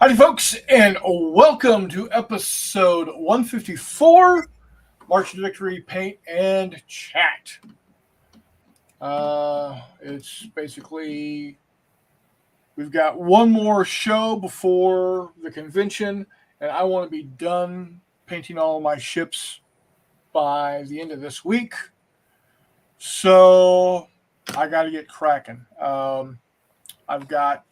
Howdy, folks, and welcome to episode 154, March to Victory, Paint and Chat. It's basically, we've got one more show before the convention, and I want to be done painting all of my ships by the end of this week. So I got to get cracking. I've got...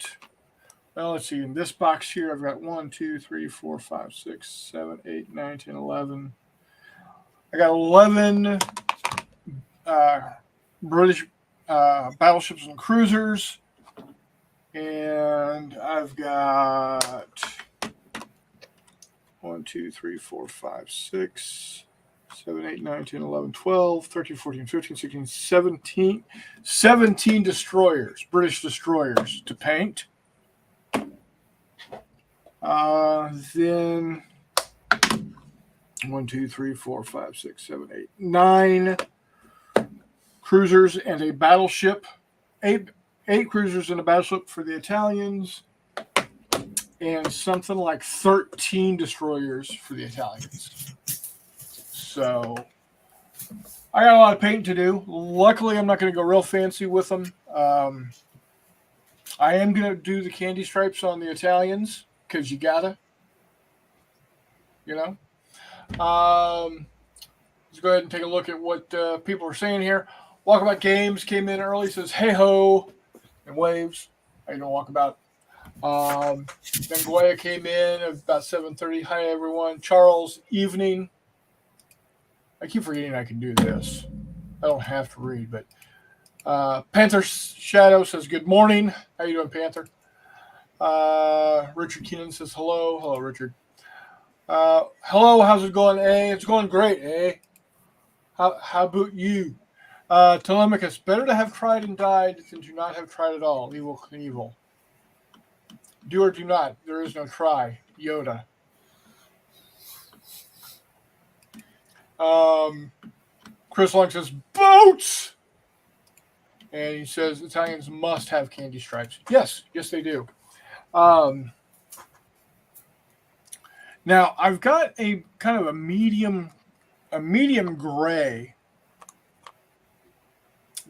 Well, let's see. In this box here, I've got 1, 2, 3, 4, 5, 6, 7, 8, 9, 10, 11. I got 11 British battleships and cruisers. And I've got 1, 2, 3, 4, 5, 6, 7, 8, 9, 10, 11, 12, 13, 14, 15, 16, 17 destroyers, British destroyers to paint. Then 1, 2, 3, 4, 5, 6, 7, 8, 9 cruisers and a battleship. Eight cruisers and a battleship for the Italians, and something like 13 destroyers for the Italians. So I got a lot of painting to do. Luckily, I'm not going to go real fancy with them. I am going to do the candy stripes on the Italians, because you gotta, Let's go ahead and take a look at what people are saying here. Walkabout Games came in early, says, hey ho, and waves. How you doing, Walkabout? Then Goya came in at about 7:30. Hi, everyone. Charles, evening. I keep forgetting I can do this. I don't have to read, but Panther Shadow says, good morning. How you doing, Panther? Richard Keenan says hello. Hello, Richard. Hello, how's it going, A? It's going great, A. How about you? Telemachus, better to have tried and died than to not have tried at all. Evil Knievel. Do or do not. There is no try. Yoda. Chris Long says boats! And he says Italians must have candy stripes. Yes, they do. Now I've got a kind of a medium gray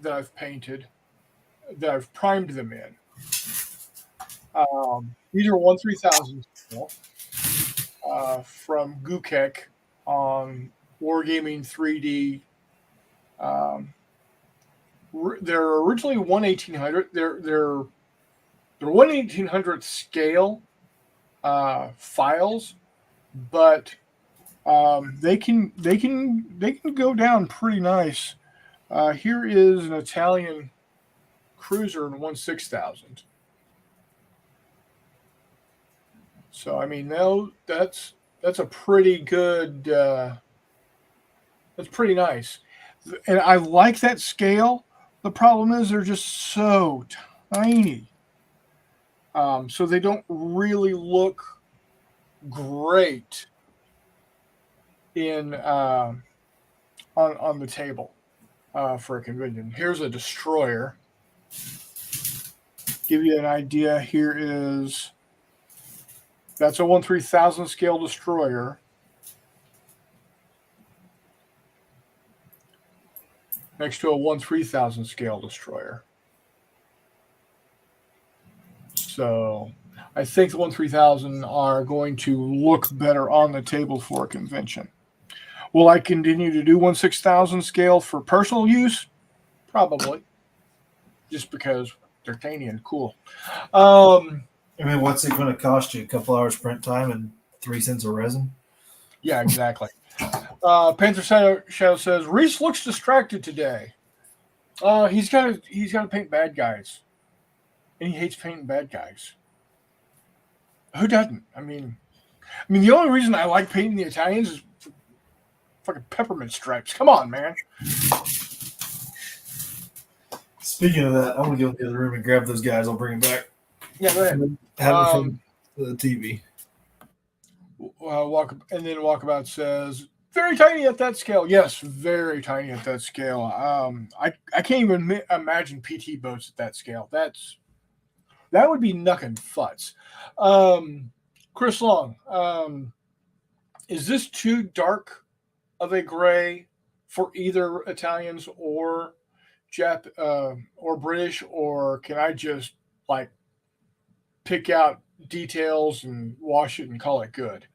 that I've painted, that I've primed them in. These are 1/3000 from Gukek on Wargaming 3D. They're originally 1/1800. They're 1/1800 scale files, but they can go down pretty nice. Here is an Italian cruiser in 1/6000. So I mean, that's a pretty good. That's pretty nice, and I like that scale. The problem is they're just so tiny. So they don't really look great in on the table for a convention. Here's a destroyer. Give you an idea. Here is, that's a 1/3000 scale destroyer. Next to a 1/3000 scale destroyer. So I think the 1/3000 are going to look better on the table for a convention. Will I continue to do 1/6000 scale for personal use? Probably. Just because they're tiny and cool. I mean, what's it going to cost you? A couple hours print time and 3 cents of resin? Yeah, exactly. Panther Shadow says, Reese looks distracted today. He's got to paint bad guys. And he hates painting bad guys. Who doesn't? I mean, the only reason I like painting the Italians is fucking peppermint stripes. Come on, man. Speaking of that, I'm going to go in the other room and grab those guys. I'll bring them back. Yeah, go ahead. Have it from the TV. Walkabout says, very tiny at that scale. Yes, very tiny at that scale. I can't even imagine PT boats at that scale. That would be knuckin' futz. Chris Long, is this too dark of a gray for either Italians or or British, or can I just like pick out details and wash it and call it good?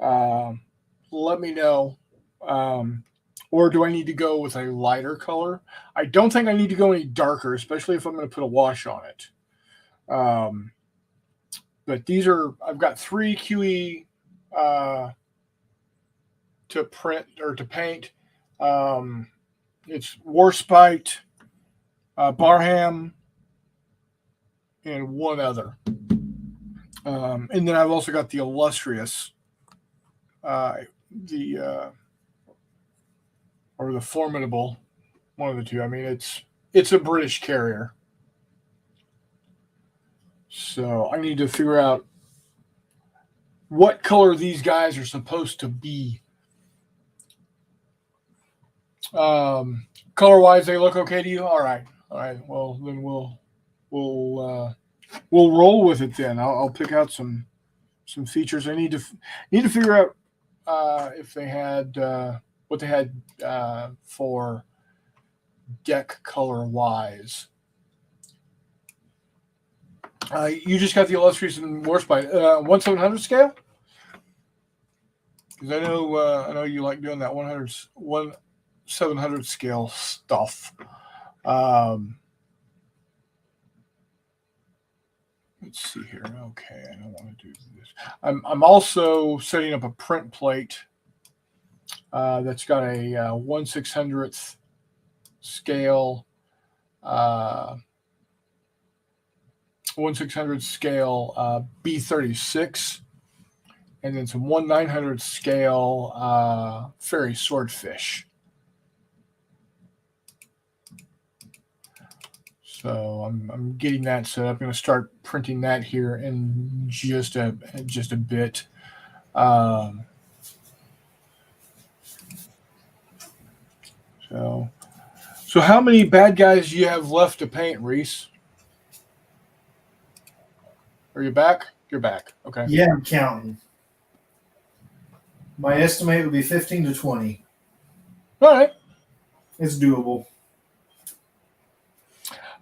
Um, Let me know. Um, or do I need to go with a lighter color? I don't think I need to go any darker, especially if I'm going to put a wash on it. Um, but these are, I've got 3 QE uh, to print or to paint. Um, it's Warspite, Barham, and one other. And then I've also got the Illustrious, the or the Formidable, one of the two. I mean, it's a British carrier, so I need to figure out what color these guys are supposed to be. Color wise, they look okay to you. All right. Well, then we'll roll with it. Then I'll pick out some features. I need to figure out if they had what they had for deck color wise. You just got the Illustrious and Warspite 1/700 scale, because I know you like doing that 1/700 scale stuff. Let's see here. Okay, I don't want to do this. I'm also setting up a print plate that's got a 1/600th scale, 1/600 scale B36, and then some 1/900 scale fairy swordfish. So I'm getting that set up. I'm going to start printing that here in just a bit. So how many bad guys do you have left to paint, Reese? Are you back? You're back. Okay. Yeah, I'm counting. My estimate would be 15 to 20. All right. It's doable.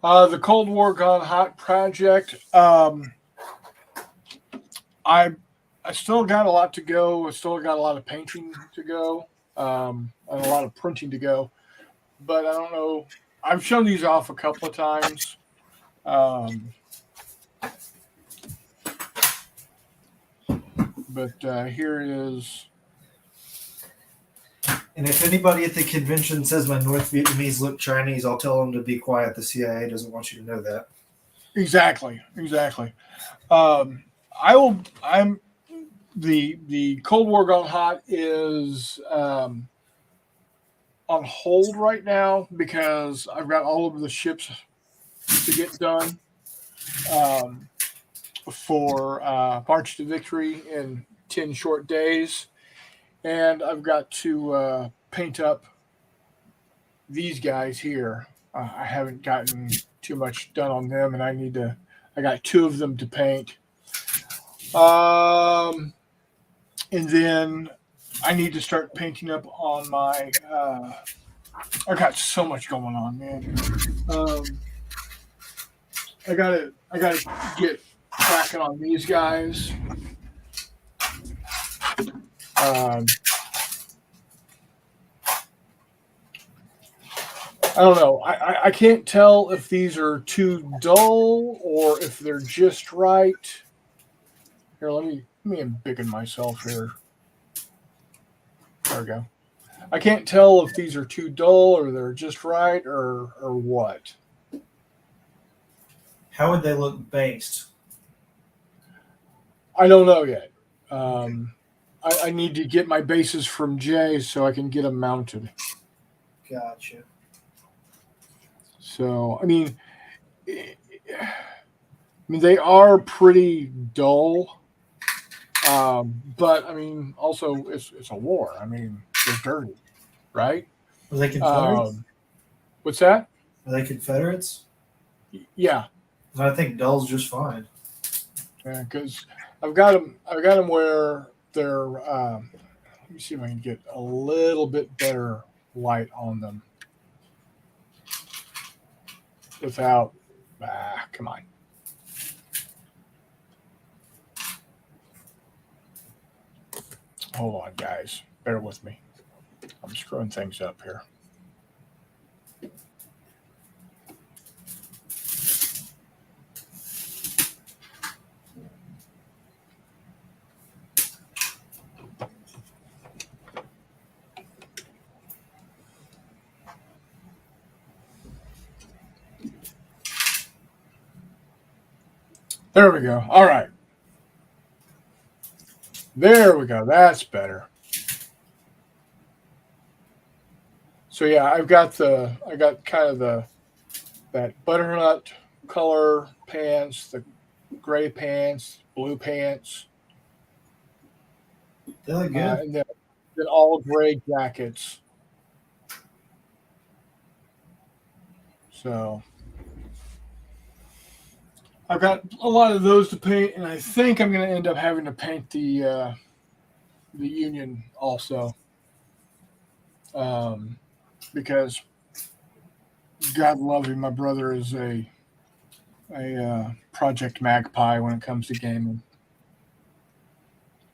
The Cold War Gone Hot project. I still got a lot to go. I still got a lot of painting to go, and a lot of printing to go. But I don't know. I've shown these off a couple of times. But here is. And if anybody at the convention says my North Vietnamese look Chinese, I'll tell them to be quiet. The CIA doesn't want you to know that. Exactly. I'm the Cold War Gone Hot is on hold right now because I've got all of the ships to get done for March to Victory in 10 short days. And I've got to paint up these guys here. I haven't gotten too much done on them, and I got 2 of them to paint. And then I need to start painting up on my. I got so much going on, man. I gotta get cracking on these guys. I don't know. I can't tell if these are too dull or if they're just right. Here, let me embiggen myself here. There we go. I can't tell if these are too dull or they're just right or what. How would they look based? I don't know yet. I need to get my bases from Jay so I can get them mounted. Gotcha. So, I mean, they are pretty dull. But, I mean, also, it's a war. I mean, they're dirty, right? Are they Confederates? What's that? Are they Confederates? Yeah. I think dull's just fine. because I've got them. I've got them where they're. Let me see if I can get a little bit better light on them without. Come on. Hold on, guys. Bear with me. I'm screwing things up here. There we go. All right. There we go. That's better. So yeah, I got kind of that butternut color pants, the gray pants, blue pants, They look good. and then all gray jackets. So I've got a lot of those to paint, and I think I'm going to end up having to paint the Union also, because God love him, my brother is a Project Magpie when it comes to gaming.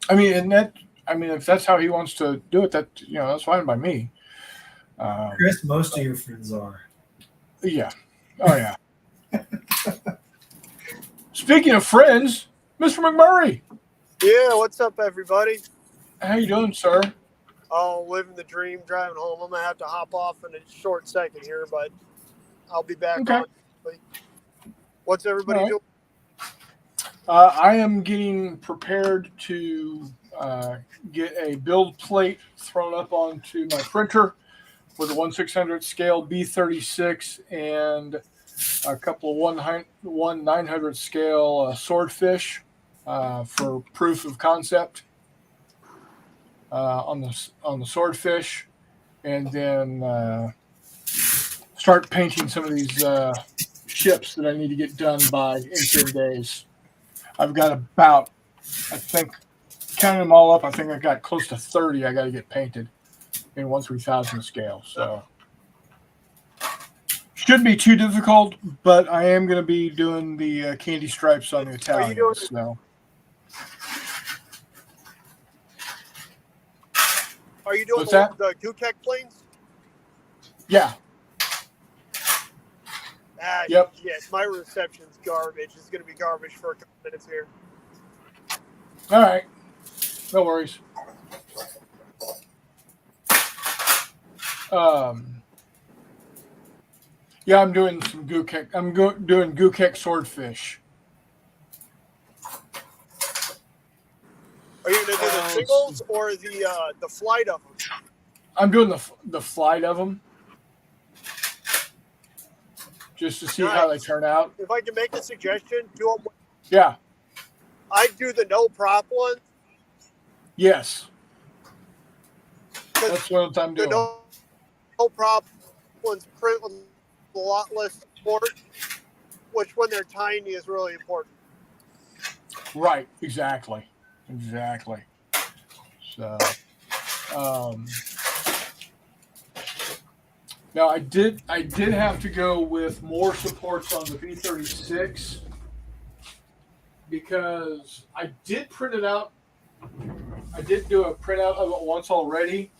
I mean, if that's how he wants to do it, that's fine by me. Chris, most of your friends are. Yeah. Oh yeah. Speaking of friends, Mr. McMurray, Yeah, what's up, everybody? how you doing, sir? Oh, living the dream, driving home. I'm gonna have to hop off in a short second here, but I'll be back Okay. on. What's everybody All right. doing? I am getting prepared to get a build plate thrown up onto my printer with a 1/600 scale B36 and a couple of 1/900 scale swordfish for proof of concept on the swordfish, and then start painting some of these ships that I need to get done in 10 days. I've got about, I think, counting them all up, I think I've got close to 30 I got to get painted in 1/3000 scale. So shouldn't be too difficult, but I am going to be doing the candy stripes on the Italians. So. Are you doing What's that? the Gukek planes? Yeah. Yep. Yeah, my reception's garbage. It's gonna be garbage for a couple minutes here. All right. No worries. Yeah, I'm doing some Gukek. I'm doing Gukek swordfish. Are you gonna do the singles or the flight of them? I'm doing the flight of them, just to see how they turn out. If I can make a suggestion, do them. Yeah. I'd do the no prop one. Yes. That's what I'm doing. The no prop ones print with a lot less support, which when they're tiny is really important. Right. Exactly. So, now I did have to go with more supports on the B36 because I did print it out. I did do a printout of it once already,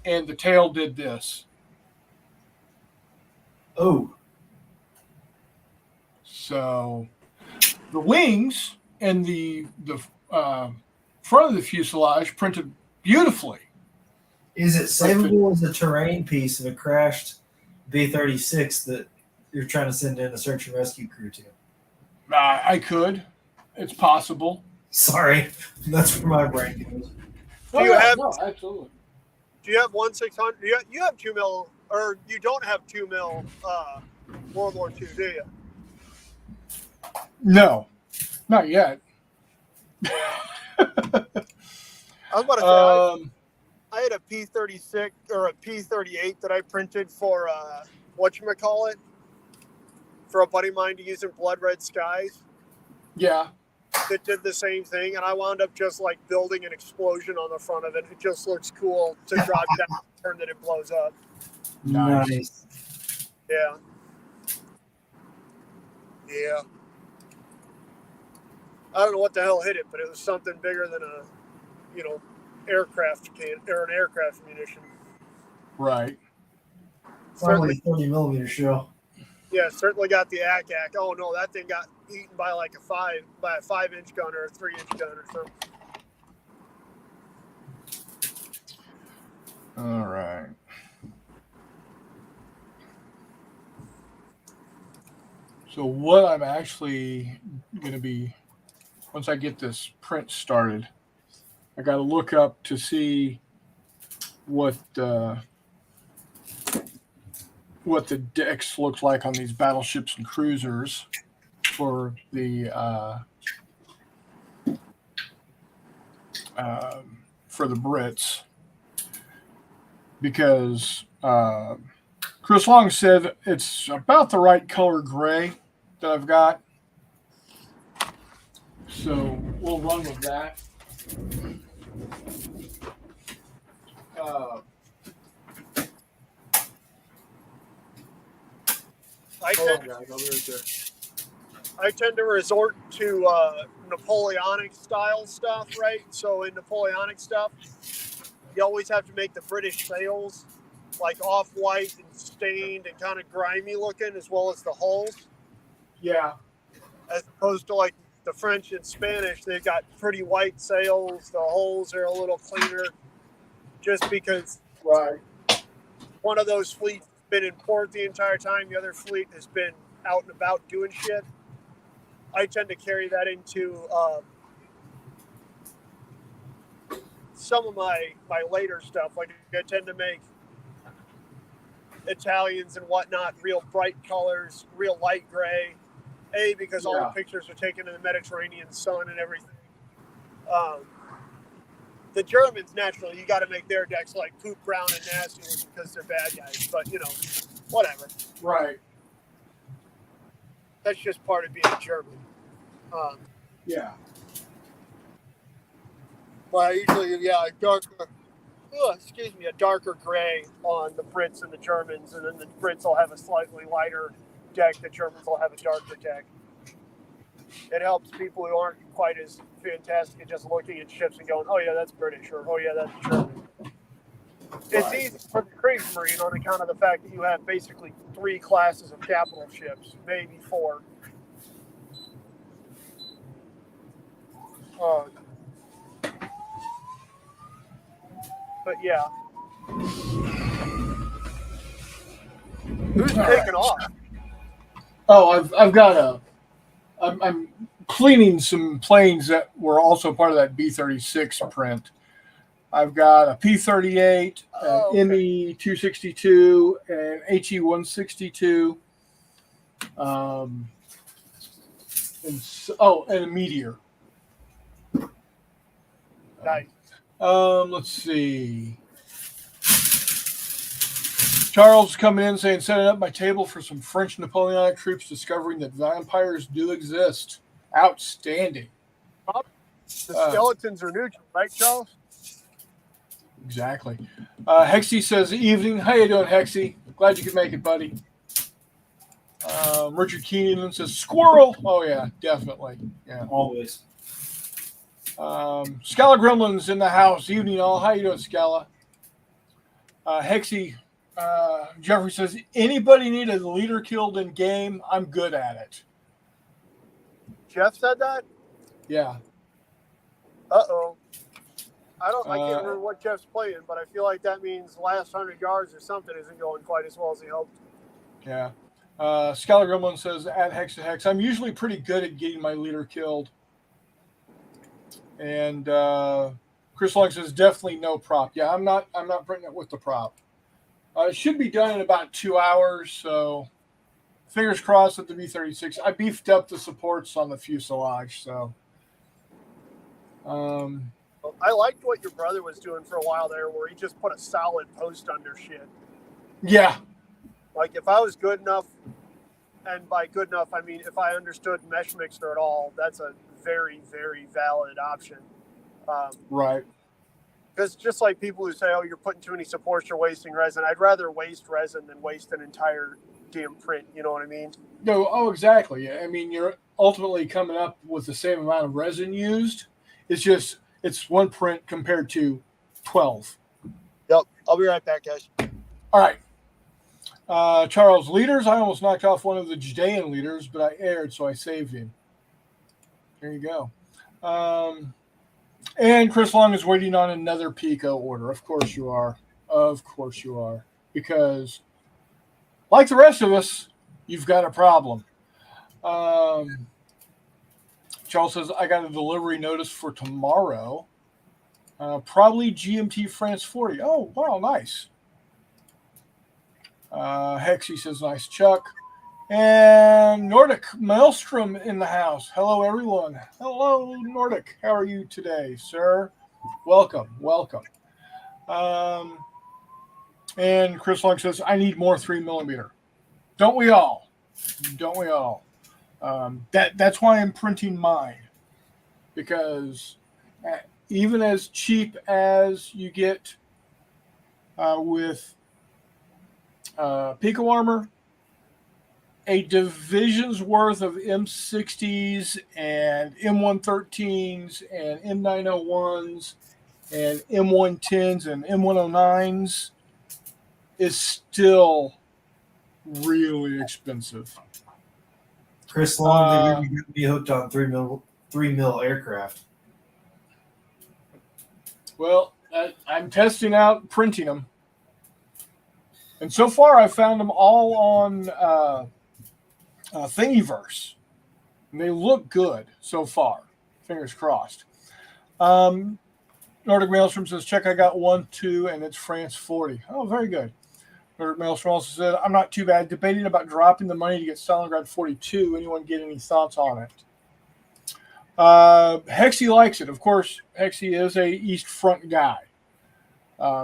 and the tail did this. Oh. So the wings and the front of the fuselage printed beautifully. Is it savable as a terrain piece of a crashed B-36 that you're trying to send in a search and rescue crew to? I could. It's possible. Sorry, that's where my brain goes. No, absolutely. Do you have 1/600? You have 2 mil, or you don't have 2 mil World War II, do you? No, not yet. I was about to say, I had a P-36 or a P-38 that I printed for whatchamacallit, for a buddy of mine to use in Blood Red Skies. Yeah. that did the same thing, and I wound up just like building an explosion on the front of it. It just looks cool to drop down and turn that it blows up. Nice. Yeah. Yeah. I don't know what the hell hit it, but it was something bigger than a, aircraft can or an aircraft munition. Right. Probably Certainly, 30 millimeter shell. yeah, certainly got the ACAC. Oh no, that thing got eaten by like a 5-inch gun or a 3-inch gun or something. All right. So what I'm actually going to be, once I get this print started, I got to look up to see what the decks look like on these battleships and cruisers for the Brits, because Chris Long said it's about the right color gray that I've got, so we'll run with that. I tend to resort to Napoleonic style stuff, right? So in Napoleonic stuff, you always have to make the British sails like off-white and stained and kind of grimy looking, as well as the hulls. Yeah. As opposed to like the French and Spanish, they've got pretty white sails. The hulls are a little cleaner, just because one of those fleets has been in port the entire time. The other fleet has been out and about doing shit. I tend to carry that into some of my later stuff. Like I tend to make Italians and whatnot real bright colors, real light gray. Because all the pictures are taken in the Mediterranean sun and everything. The Germans, naturally, you got to make their decks like poop brown and nasty because they're bad guys. But, whatever. Right. That's just part of being a German. Yeah. Well, I usually, a darker gray on the Brits and the Germans, and then the Brits will have a slightly lighter deck. The Germans will have a darker deck. It helps people who aren't quite as fantastic at just looking at ships and going, oh yeah, that's British, or oh yeah, that's German. It's easy for the Kriegsmarine on account of the fact that you have basically 3 classes of capital ships, maybe 4. But yeah. Who's taking off? Oh, I'm cleaning some planes that were also part of that B-36 print. I've got a P-38, an ME-262, an HE-162, and a Meteor. Nice. Let's see. Charles coming in saying, setting up my table for some French Napoleonic troops discovering that vampires do exist. Outstanding. The skeletons are neutral, right, Charles? Exactly. Hexy says, evening. How you doing, Hexy? Glad you could make it, buddy. Richard Keenan says, squirrel. Oh, yeah, definitely. Yeah, always. Scala Gremlins in the house. Evening, all. How you doing, Scala? Hexy Jeffrey says, anybody need a leader killed in game? I'm good at it. Jeff said that? Yeah. Uh-oh. I can't remember what Jeff's playing, but I feel like that means the last 100 yards or something isn't going quite as well as he hoped. Yeah. Scala Gremlin says, at Hex to Hex, I'm usually pretty good at getting my leader killed. And Chris Long says, definitely no prop. Yeah, I'm not printing it with the prop. It should be done in about 2 hours, so fingers crossed at the B-36. I beefed up the supports on the fuselage, so. I liked what your brother was doing for a while there, where he just put a solid post under shit. Yeah. Like, if I was good enough and by good enough, I mean if I understood mesh mixer at all, that's a very, very valid option. Right. Because just like people who say, "Oh, you're putting too many supports, you're wasting resin," I'd rather waste resin than waste an entire damn print. You know what I mean? No. Oh, exactly. I mean, you're ultimately coming up with the same amount of resin used. It's just it's one print compared to 12. Yep. I'll be right back, guys. All right. Charles, leaders. I almost knocked off one of the Judean leaders, but I aired, so I saved him. There you go. And Chris Long is waiting on another Pico order. Of course you are. Of course you are. Because, like the rest of us, you've got a problem. Charles says, I got a delivery notice for tomorrow. Probably GMT France 40. Oh, wow, nice. Hexy says, nice Chuck. And Nordic Maelstrom in the house. Hello, everyone. Hello, Nordic. How are you today, sir? Welcome, welcome. And Chris Long says, I need more 3mm. Don't we all? Don't we all? That's why I'm printing mine. Because even as cheap as you get with Pico Armor, a division's worth of M60s and M113s and M901s and M110s and M109s is still really expensive. Chris Long, they really got to be hooked on 3 mil aircraft. Well, I'm testing out printing them. And so far, I found them all on Thingiverse. And they look good so far. Fingers crossed. Nordic Maelstrom says, check, I got 1, 2, and it's France 40. Oh, very good. Nordic Maelstrom also said, I'm not too bad. Debating about dropping the money to get Stalingrad 42. Anyone get any thoughts on it? Hexy likes it. Of course, Hexy is a East Front guy.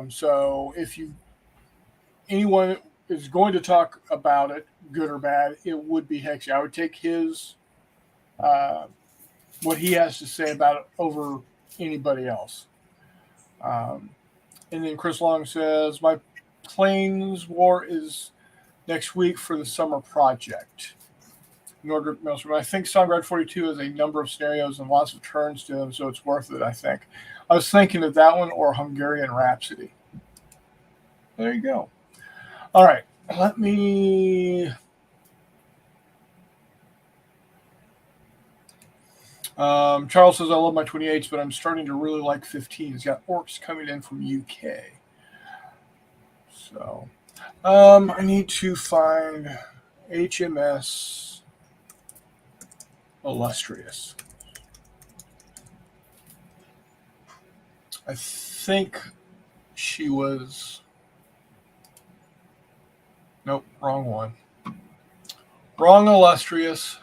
So if anyone is going to talk about it, good or bad, it would be Hexy. I would take his what he has to say about it over anybody else. And then Chris Long says, my Plains War is next week for the summer project. Nordic Maelstrom. I think Stalingrad 42 has a number of scenarios and lots of turns to them, so it's worth it, I think. I was thinking of that one or Hungarian Rhapsody. There you go. All right. Let me... Charles says, I love my 28s, but I'm starting to really like 15s. He's got orcs coming in from UK. So, I need to find HMS Illustrious. I think she was... Nope, wrong one. Wrong Illustrious.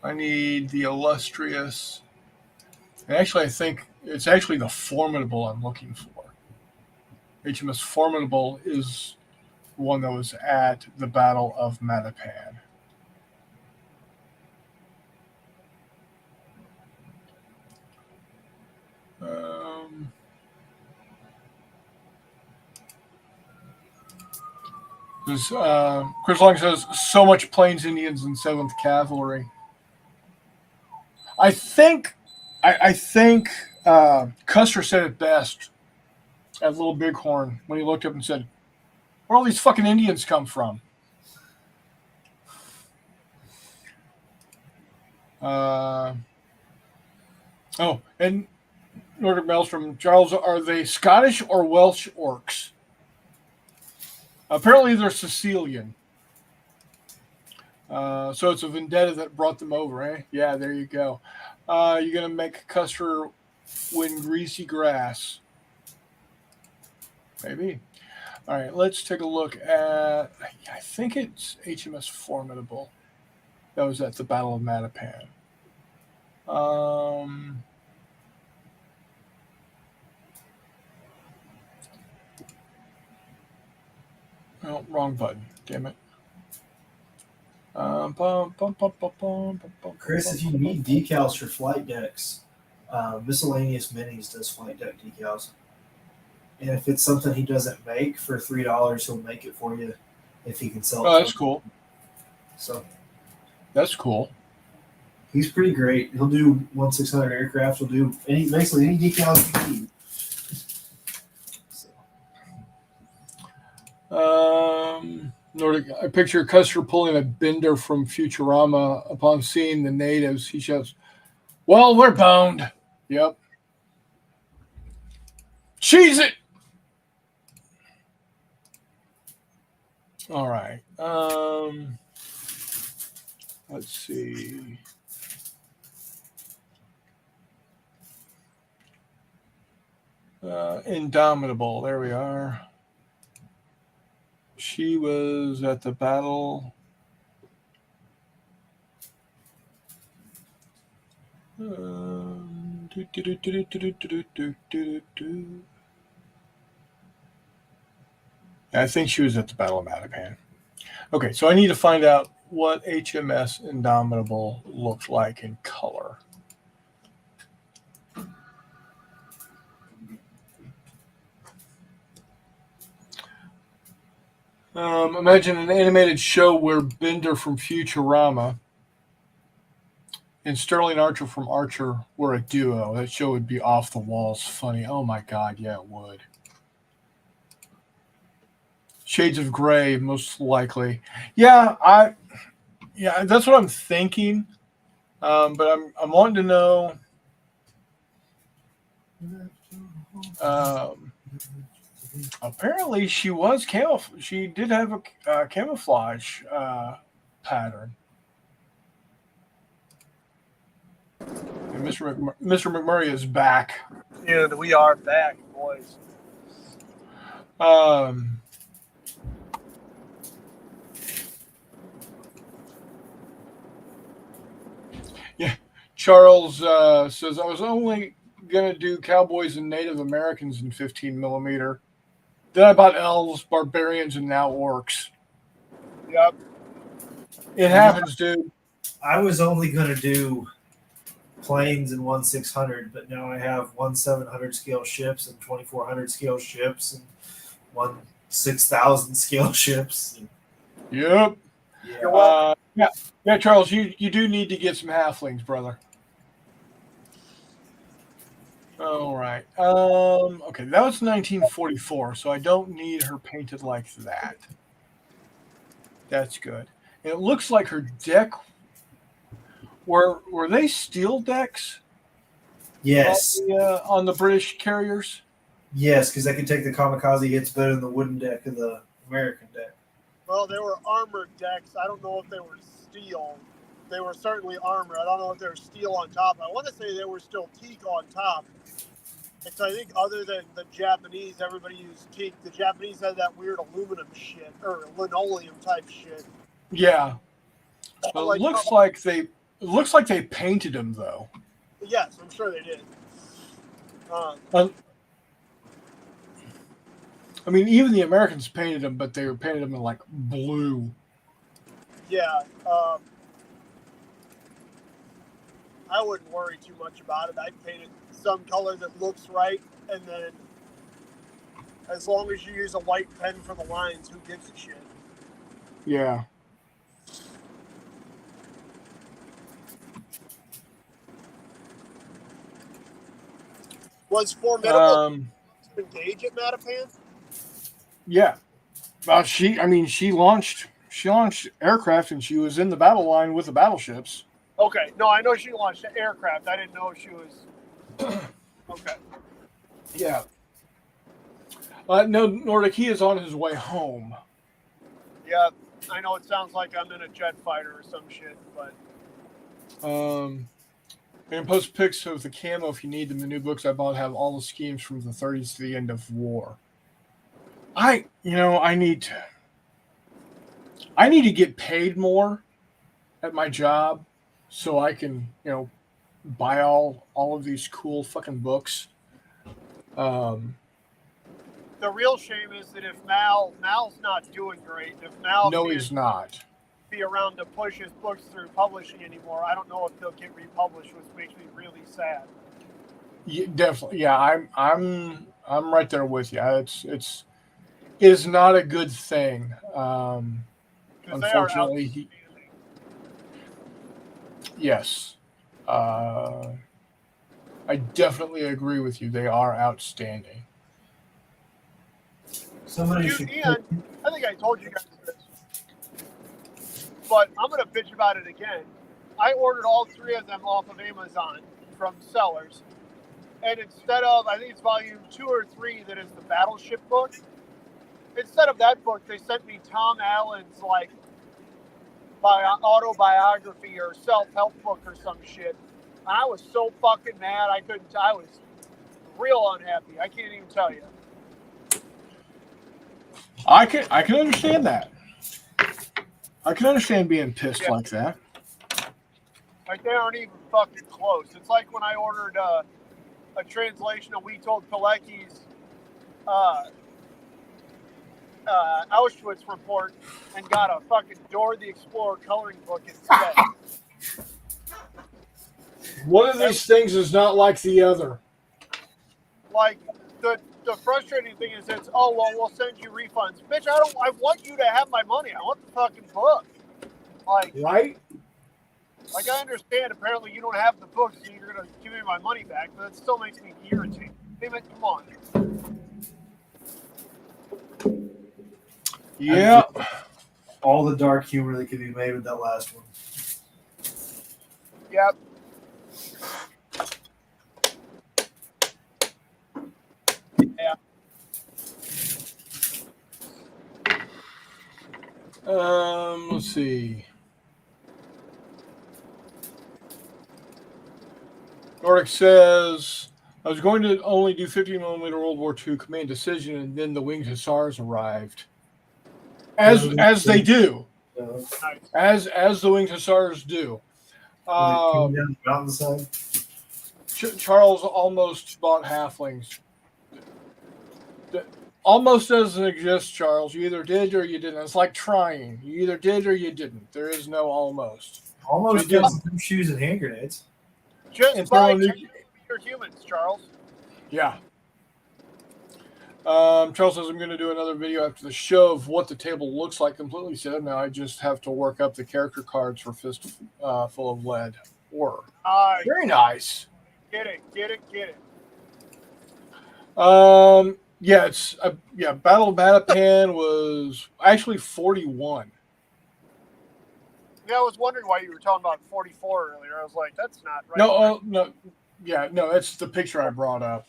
I need the Illustrious. And actually, I think it's actually the Formidable I'm looking for. HMS Formidable is one that was at the Battle of Matapan. Chris Long says, so much Plains Indians and 7th Cavalry. I think Custer said it best at Little Bighorn when he looked up and said, where all these fucking Indians come from? And Nordic Maelstrom, Charles, are they Scottish or Welsh orcs? Apparently they're Sicilian. So it's a vendetta that brought them over, eh? Yeah, there you go. You're going to make Custer win greasy grass. Maybe. All right, let's take a look at, I think it's HMS Formidable. That was at the Battle of Matapan. Oh, wrong button. Damn it. Chris, if you need decals for flight decks, Miscellaneous Minis does flight deck decals. And if it's something he doesn't make for $3, he'll make it for you if he can sell it. Oh, that's cool. So That's cool. he's pretty great. He'll do 1/600 aircraft. He'll do basically any decals you need. Nordic, I picture Custer pulling a Bender from Futurama upon seeing the natives. He shouts, "Well, we're boned." Yep. Cheese it. All right. Let's see. Indomitable. There we are. She was at the battle. I think she was at the Battle of Mattapan. Okay, so I need to find out what HMS Indomitable looked like in color. Imagine an animated show where Bender from Futurama and Sterling Archer from Archer were a duo. That show would be off the walls funny. Oh my God, yeah, it would. Shades of Grey, most likely. Yeah, that's what I'm thinking. But I'm wanting to know. Apparently, she was She did have a camouflage pattern. And Mr. McMurray is back. Yeah, we are back, boys. Yeah, Charles says I was only gonna do cowboys and Native Americans in 15 millimeter. Then I bought elves, barbarians, and now orcs. Yep. It happens, dude. I was only gonna do planes and 1/600, but now I have 1/700 scale ships and 2,400 scale ships and 1/6,000 scale ships. Yep. Yeah. Yeah, Charles, you do need to get some halflings, brother. All right. Okay, that was 1944, so I don't need her painted like that. That's good. And it looks like her deck. Were they steel decks? Yes. On the British carriers. Yes, because I can take the kamikaze hits better than the wooden deck of the American deck. Well, they were armored decks. I don't know if they were steel. They were certainly armored. I don't know if they were steel on top. I want to say they were still teak on top. And so I think other than the Japanese, everybody used teak. The Japanese had that weird aluminum shit or linoleum type shit. Yeah. Well, it looks like they painted them though. Yes, I'm sure they did. I mean, even the Americans painted them, but they were painted them in like blue. Yeah. I wouldn't worry too much about it. I'd paint it some color that looks right, and then as long as you use a white pen for the lines, who gives a shit? Yeah. Was Formidable engage at Mattapan? Yeah. She launched aircraft and she was in the battle line with the battleships. Okay. No, I know she launched an aircraft. I didn't know if she was. Okay. Yeah. No, Nordic, he is on his way home. Yeah, I know it sounds like I'm in a jet fighter or some shit, but. And post pics of the camo if you need them. The new books I bought have all the schemes from the 30s to the end of war. I need to get paid more at my job so I can, buy all of these cool fucking books. The real shame is that if Mal's not doing great, if Mal no, he's not. be around to push his books through publishing anymore. I don't know if they'll get republished, which makes me really sad. Yeah, definitely. Yeah, I'm right there with you. It is not a good thing. Because they are Unfortunately, yes. I definitely agree with you. They are outstanding. Somebody should. Ian, I think I told you guys this, but I'm going to bitch about it again. I ordered all 3 of them off of Amazon from sellers, and instead of, I think it's volume 2 or 3 that is the Battleship book, instead of that book, they sent me Tom Allen's like autobiography or self-help book or some shit. And I was so fucking mad. I was real unhappy. I can't even tell you. I can understand that. I can understand being pissed like that. Like, they aren't even fucking close. It's like when I ordered a translation of We Told Pilecki's Auschwitz report and got a fucking Dora the Explorer coloring book instead. One of these things is not like the other. Like, the frustrating thing is it's, oh, well, we'll send you refunds. Bitch, I want you to have my money. I want the fucking book. Like, Right? Like, I understand apparently you don't have the book, so you're going to give me my money back, but that still makes me irritated. Damn it, come on. Yeah. All the dark humor that could be made with that last one. Yep. Yeah. Let's see. Nordic says, I was going to only do 50mm World War II command decision, and then the Winged Hussars arrived. As they do. As the Winged Hussars do. Charles almost bought halflings. Almost doesn't exist, Charles. You either did or you didn't. It's like trying. You either did or you didn't. There is no almost. Almost gets some shoes and hand grenades. Just buy 10 millimeter humans, Charles. Yeah. Charles says, I'm going to do another video after the show of what the table looks like completely set. Now I just have to work up the character cards for Fistful of Lead. Very nice. Get it. Yeah, it's Battle of Matapan was actually 41. Yeah, I was wondering why you were talking about 44 earlier. I was like, that's not right. No, it's the picture I brought up.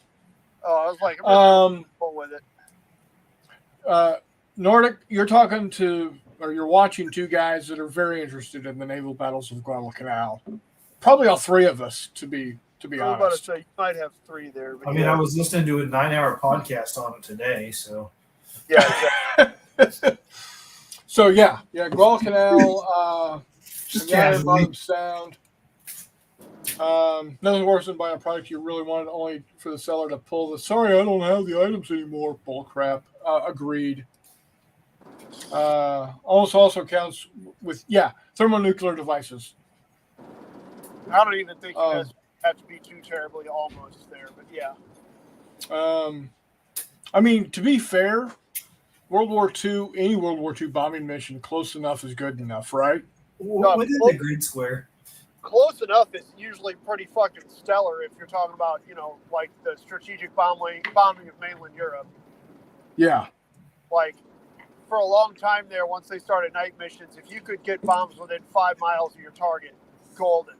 Oh, I was like, I'm with it. Nordic, you're watching 2 guys that are very interested in the naval battles of Guadalcanal. Probably all 3 of us, to be honest. I was about to say, you might have 3 there. But I was listening to a 9-hour podcast on it today, so. Yeah, exactly. So, Guadalcanal, just bottom sound. Nothing worse than buying a product you really wanted only for the seller to pull the, sorry, I don't have the items anymore, bull crap. Agreed. Also counts with, thermonuclear devices. I don't even think you guys have to be too terribly almost there, but yeah. To be fair, World War II, any World War II bombing mission, close enough is good enough, right? Within the grid square. Close enough is usually pretty fucking stellar if you're talking about, like the strategic bombing of mainland Europe. Yeah. Like, for a long time there, once they started night missions, if you could get bombs within 5 miles of your target, golden.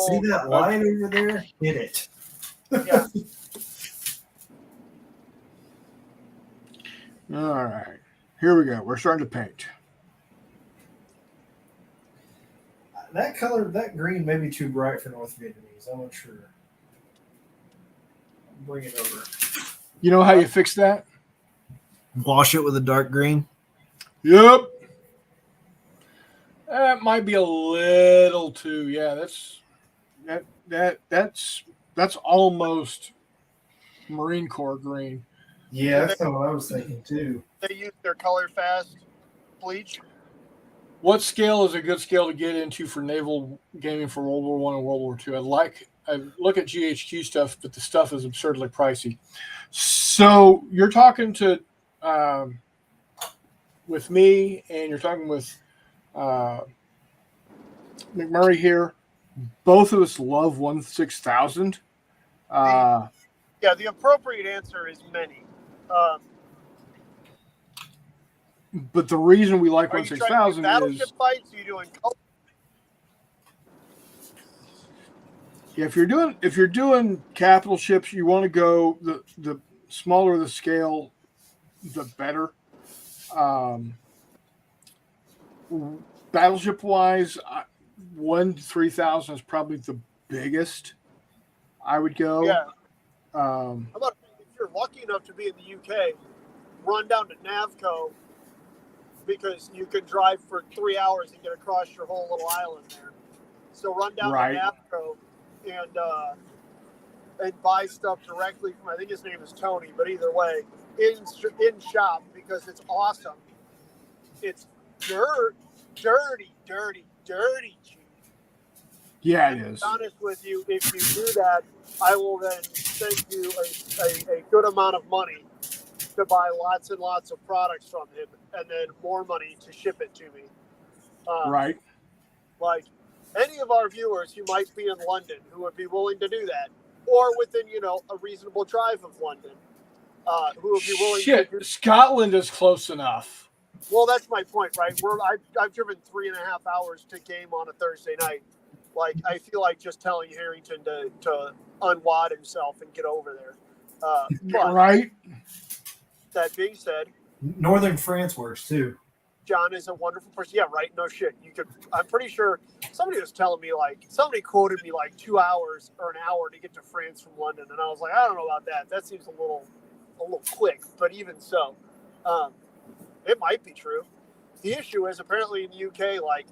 See that line over there? Hit it. Yeah. All right. Here we go. We're starting to paint. That color, that green may be too bright for North Vietnamese. I'm not sure. I'll bring it over. You know how you fix that? Wash it with a dark green. Yep. That might be a little too. Yeah, that's almost Marine Corps green. Yeah, that's what I was thinking too. They use their color fast Bleach. What scale is a good scale to get into for naval gaming for World War I and World War II? I look at GHQ stuff, but the stuff is absurdly pricey. So you're talking to with me, and you're talking with McMurray here. Both of us love 16000. Yeah, the appropriate answer is many. But the reason we like Are you trying to do 16000 battleship is fights? Are you doing? if you're doing capital ships, you want to go the smaller the scale, the better. Battleship wise, 1-3000 is probably the biggest I would go. Yeah. How about if you're lucky enough to be in the UK, run down to Navco, because you can drive for 3 hours and get across your whole little island there. So run down to Navco and buy stuff directly from, I think his name is Tony, but either way, in shop, because it's awesome. It's dirty cheap. Yeah, and it is. To be honest with you, if you do that, I will then send you a good amount of money to buy lots and lots of products from him, and then more money to ship it to me. Right. Like any of our viewers who might be in London who would be willing to do that, or within a reasonable drive of London, who would be willing to do. Scotland is close enough. Well, that's my point, right? I've driven 3.5 hours to game on a Thursday night. Like, I feel like just telling Harrington to unwad himself and get over there. Right. That being said, Northern France works too. John is a wonderful person. Yeah, right. No shit. You could. I'm pretty sure somebody was telling me, like, somebody quoted me like 2 hours or an hour to get to France from London, and I was like, I don't know about that. That seems a little quick. But even so, it might be true. The issue is apparently in the UK, like,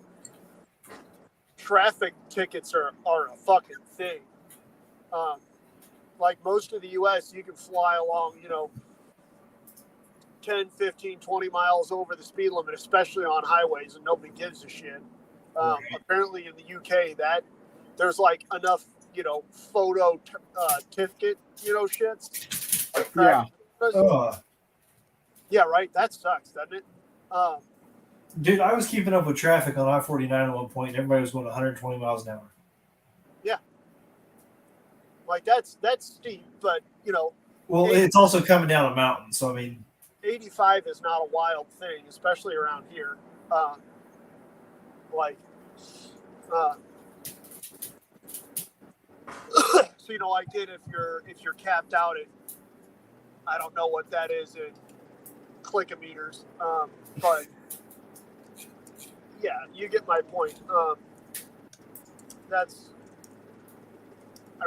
traffic tickets are a fucking thing. Like most of the US, you can fly along, 10, 15, 20 miles over the speed limit, especially on highways, and nobody gives a shit. Apparently in the UK, that there's like enough, photo ticket, shits. Yeah. Yeah, right. That sucks, doesn't it? Dude, I was keeping up with traffic on I-49 at one point, and everybody was going 120 miles an hour. Yeah. Like, that's steep, but, Well, it's also coming down a mountain, so, I mean... 85 is not a wild thing, especially around here. So, I get if you're capped out at, I don't know what that is in clickometers, but yeah, you get my point. I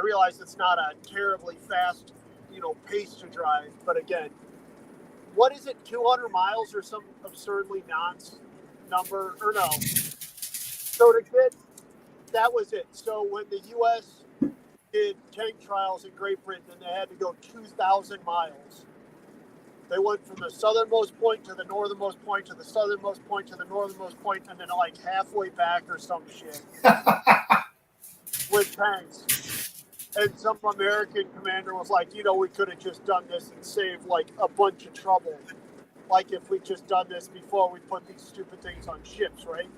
realize it's not a terribly fast, pace to drive, but again, what is it, 200 miles or some absurdly nonce number, or no? So that was it. So when the U.S. did tank trials in Great Britain, they had to go 2,000 miles. They went from the southernmost point to the northernmost point to the southernmost point to the northernmost point, and then like halfway back or some shit with tanks. And some American commander was like, we could have just done this and saved like a bunch of trouble. Like if we just done this before we put these stupid things on ships, right?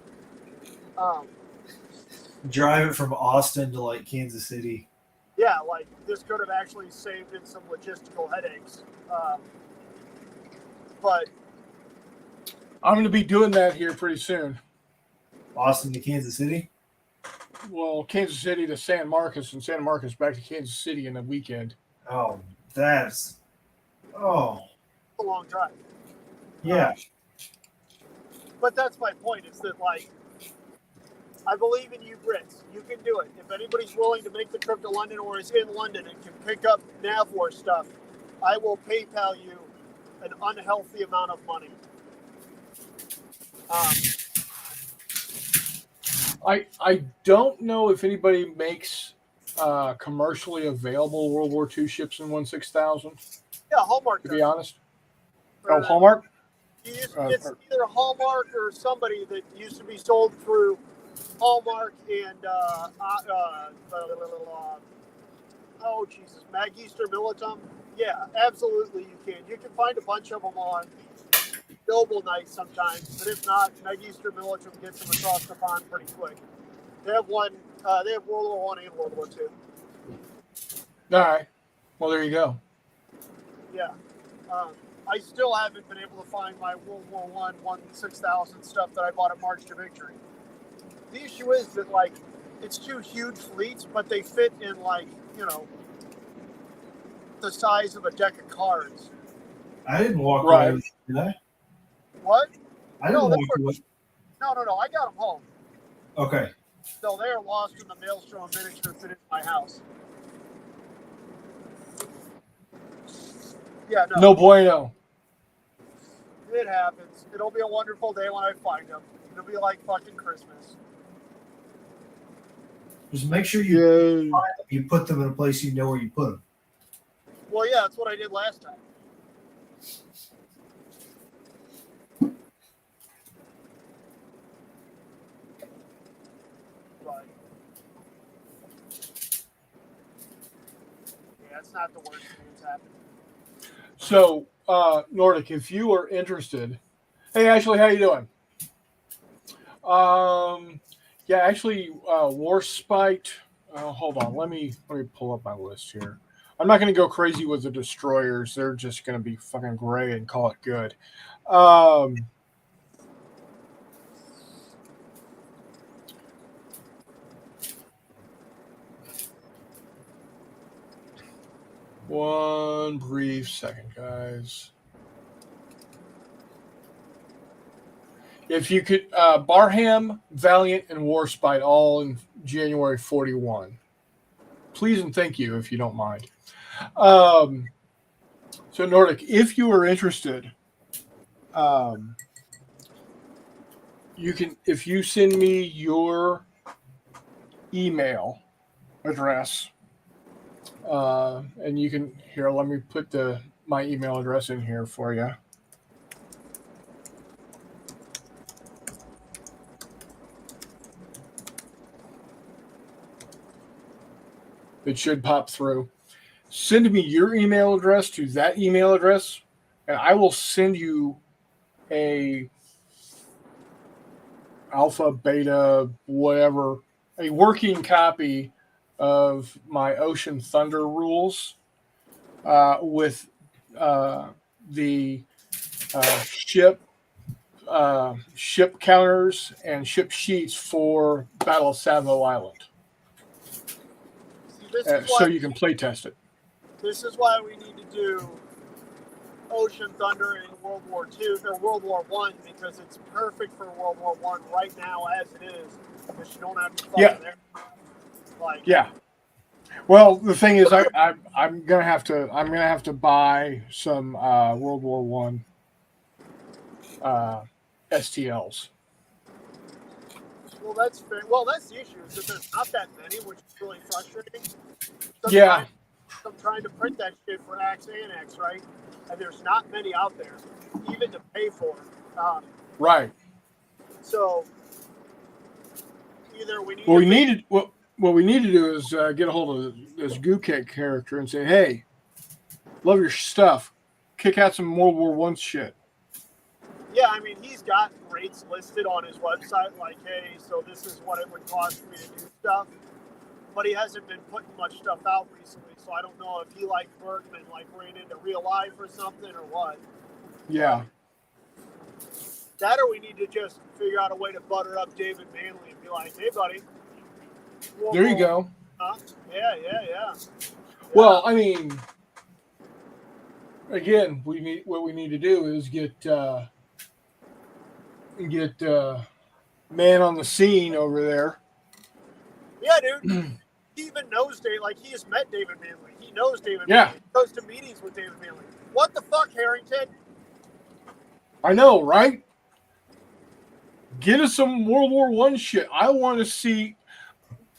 Drive it from Austin to like Kansas City. Yeah, like this could have actually saved in some logistical headaches. But I'm going to be doing that here pretty soon. Austin to Kansas City? Well, Kansas City to San Marcos, and San Marcos back to Kansas City in a weekend. Oh, that's... Oh. A long drive. Yeah. But that's my point, is that, like, I believe in you Brits. You can do it. If anybody's willing to make the trip to London or is in London and can pick up Navwar stuff, I will PayPal you an unhealthy amount of money. I don't know if anybody makes commercially available World War II ships in 16000. Yeah, Hallmark. To be honest. Oh, Hallmark? It's Uh, either Hallmark or somebody that used to be sold through Hallmark and oh Jesus, Magister Militum. Yeah, absolutely you can. You can find a bunch of them on Noble Knights sometimes, but if not, Magister Militum gets them across the pond pretty quick. They have one. They have World War One and World War Two. all right. Well, there you go. Yeah. I still haven't been able to find my World War One 6000 stuff that I bought at March to Victory. The issue is that like it's two huge fleets, but they fit in like the size of a deck of cards. I didn't walk Right. away, did I? What? I didn't No, they walk were- away. No. I got them home. Okay. So they're lost in the maelstrom miniature fit in my house. Yeah, No bueno. It happens. It'll be a wonderful day when I find them. It'll be like fucking Christmas. Just make sure you Yeah. you put them in a place you know where you put them. Well, yeah, that's what I did last time. But yeah, it's not the worst thing that's happened. So, Nordic, if you are interested, hey Ashley, how you doing? Yeah, actually, Warspite. Hold on, let me pull up my list here. I'm not going to go crazy with the destroyers; they're just going to be fucking gray and call it good. One brief second, guys. If you could, Barham, Valiant, and Warspite all in January 41. Please and thank you, if you don't mind. So Nordic, if you are interested, you can, if you send me your email address, and you can, here, let me put my email address in here for you. It should pop through. Send me your email address to that email address, and I will send you a alpha, beta, whatever, a working copy of my Ocean Thunder rules with the ship counters and ship sheets for Battle of Savile Island, so you can play test it. This is why we need to do Ocean Thunder in World War II or World War One, because it's perfect for World War One right now as it is, because you don't have to fight there. Like, yeah. Well, the thing is, I'm gonna have to buy some World War One STLs. Well, that's fair. Well, that's the issue, is that there's not that many, which is really frustrating. Yeah. I'm trying to print that shit for Axe and X, right? And there's not many out there, even to pay for. Right. So either we need. What we need to do is get a hold of this Goo Cake character and say, "Hey, love your stuff. Kick out some World War One shit." Yeah, I mean, he's got rates listed on his website, like, hey, so this is what it would cost me to do stuff. But he hasn't been putting much stuff out recently, so I don't know if he, like Bergman, like ran into real life or something or what. Yeah. That, or we need to just figure out a way to butter up David Manley and be like, hey, buddy. There you go. Huh? Yeah. Well, I mean, again, what we need to do is get man on the scene over there. Yeah, dude. He even knows David. Like, he has met David Manley. He knows David Yeah. Manley. He goes to meetings with David Manley. What the fuck, Harrington? I know, right? Get us some World War One shit. I want to see.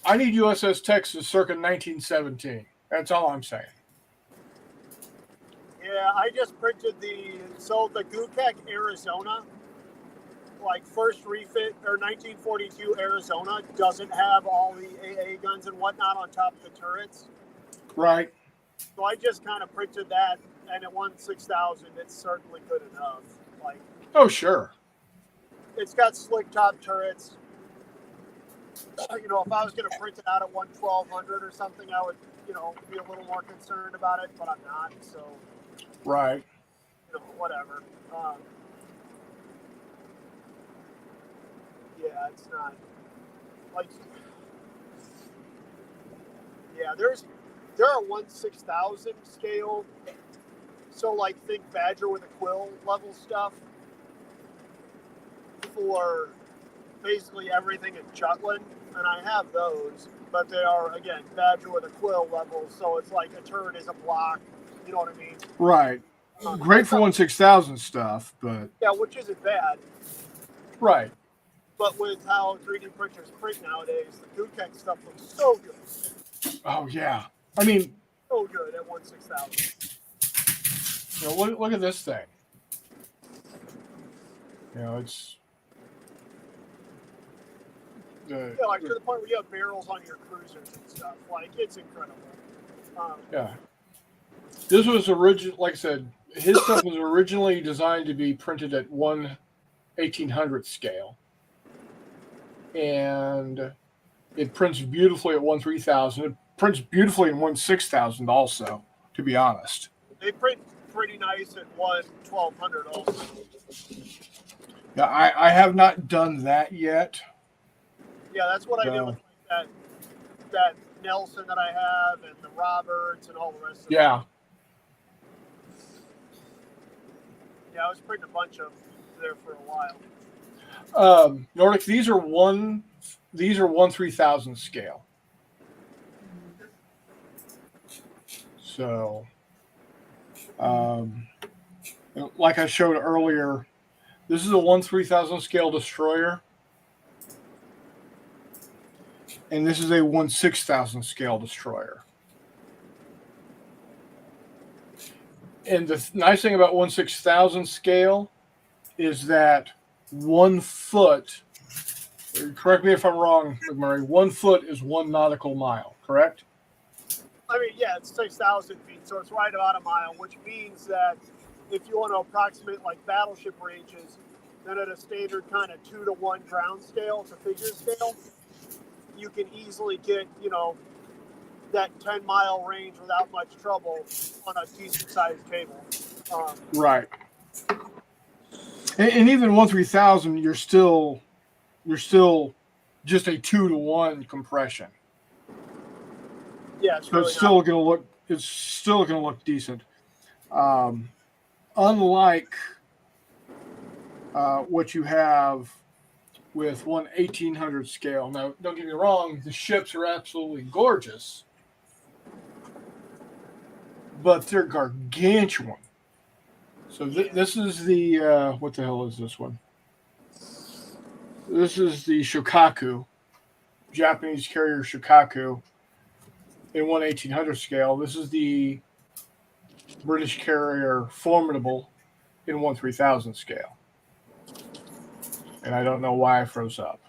I need USS Texas circa 1917. That's all I'm saying. Yeah, Yeah, I just printed the Gukek Arizona, like first refit or 1942 Arizona doesn't have all the AA guns and whatnot on top of the turrets. Right. So I just kind of printed that, and it won 6,000. It's certainly good enough. Like, Oh, sure. it's got slick top turrets. You know, if I was going to print it out at 1,200 or something, I would, you know, be a little more concerned about it, but I'm not. So, Right. you know, whatever. Yeah, it's not like. Yeah, there are 1/6000 scale. So like think Badger with a quill level stuff for basically everything in Jutland, and I have those, but they are again Badger with a quill level, so it's like a turret is a block. You know what I mean? Right. Great for 1/6000 stuff, but Yeah, which isn't bad. right. But with how 3D printers print nowadays, the Gukek stuff looks so good. Oh yeah. I mean, So good at 1/6000. you know, look at this thing. You know, it's Yeah, like to the point where you have barrels on your cruisers and stuff. Like, it's incredible. Yeah. This was like I said, his stuff was originally designed to be printed at 1/1800 scale. And it prints beautifully at 1/3000. It prints beautifully in 1/6000 also, to be honest. They print pretty nice at 1/1200 also. Yeah, I have not done that yet. Yeah, that's what I did with like that Nelson that I have and the Roberts and all the rest of them. Yeah. Yeah, I was printing a bunch of them there for a while. Nordic, these are 1/3000 scale. So, like I showed earlier, this is a 1/3000 scale destroyer, and this is a 1/6000 scale destroyer. And the nice thing about 1/6000 scale is that 1 foot. Correct me if I'm wrong, McMurray. 1 foot is 1 nautical mile. Correct? I mean, yeah, it's 6,000 feet, so it's right about a mile, which means that if you want to approximate like battleship ranges, then at a standard kind of 2-to-1 ground scale, it's a figure scale, you can easily get, you know, that 10-mile range without much trouble on a decent-sized cable. Right. And even 1/3000, you're still just a 2-to-1 compression. Yeah, it's so really it's still gonna look decent. Unlike what you have with 1/1800 scale. Now, don't get me wrong, the ships are absolutely gorgeous, but they're gargantuan. So this is the what the hell is this one? This is the Shokaku, Japanese carrier Shokaku in 1/1800 scale. This is the British carrier Formidable in 1/3000 scale. And I don't know why I froze up.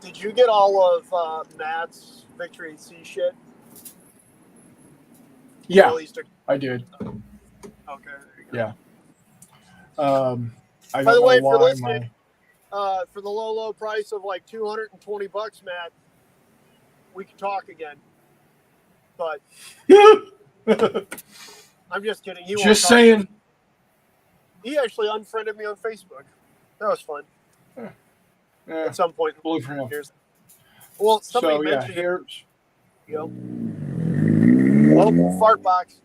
Did you get all of Matt's Victory at Sea shit? Yeah, At least I did. Okay, there you go. Yeah. I By the don't way, know if you're why listening, for the low price of like $220, Matt, we can talk again. But I'm just kidding. He won't Just talk. saying. He actually unfriended me on Facebook. That was fun. Yeah, At some point. bully for him. Well, somebody So yeah, mentioned here's. it. Oh, fart box.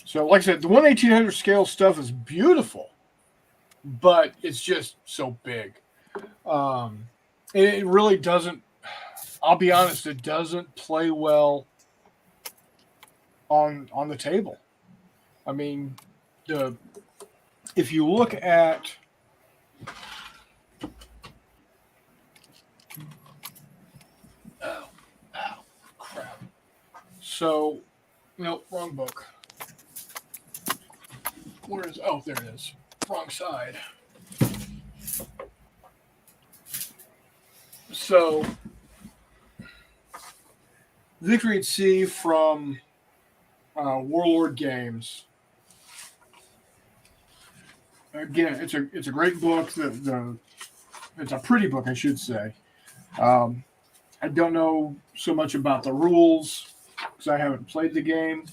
So, like I said, the 1/1800 scale stuff is beautiful, but it's just so big. It really doesn't. I'll be honest, it doesn't play well on the table. I mean, if you look at crap. So Nope, wrong book. Where is? Oh, there it is. Wrong side. So, Victory at Sea from Warlord Games. Again, it's a great book. It's a pretty book, I should say. I don't know so much about the rules because I haven't played the game.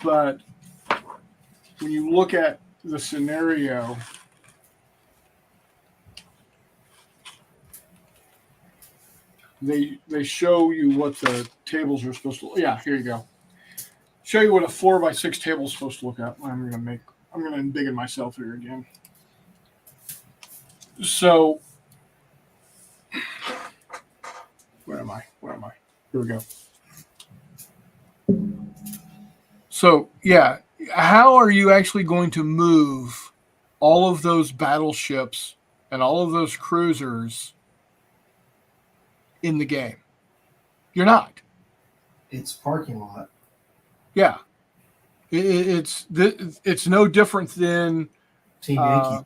But when you look at the scenario, they show you what the tables are supposed to. Yeah, here you go. Show you what a 4x6 table is supposed to look at. I'm gonna embiggen myself here again. So, where am I? Here we go. So, yeah, how are you actually going to move all of those battleships and all of those cruisers in the game? You're not. It's parking lot. Yeah. It's no different than Team Yankee.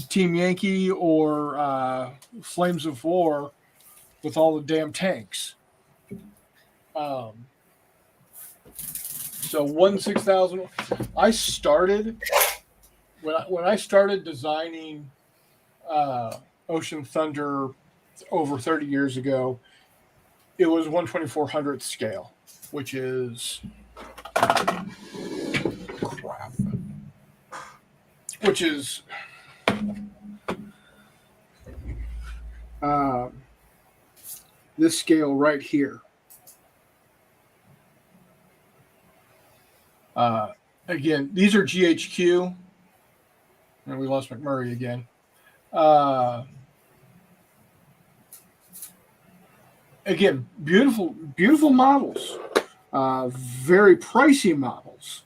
Team Yankee or Flames of War with all the damn tanks. So 6,000. I started when I started designing Ocean Thunder over 30 years ago. It was 1/2400th scale, which is crap. Which is this scale right here. Again, these are GHQ, and we lost McMurray again. Again, beautiful models, very pricey models,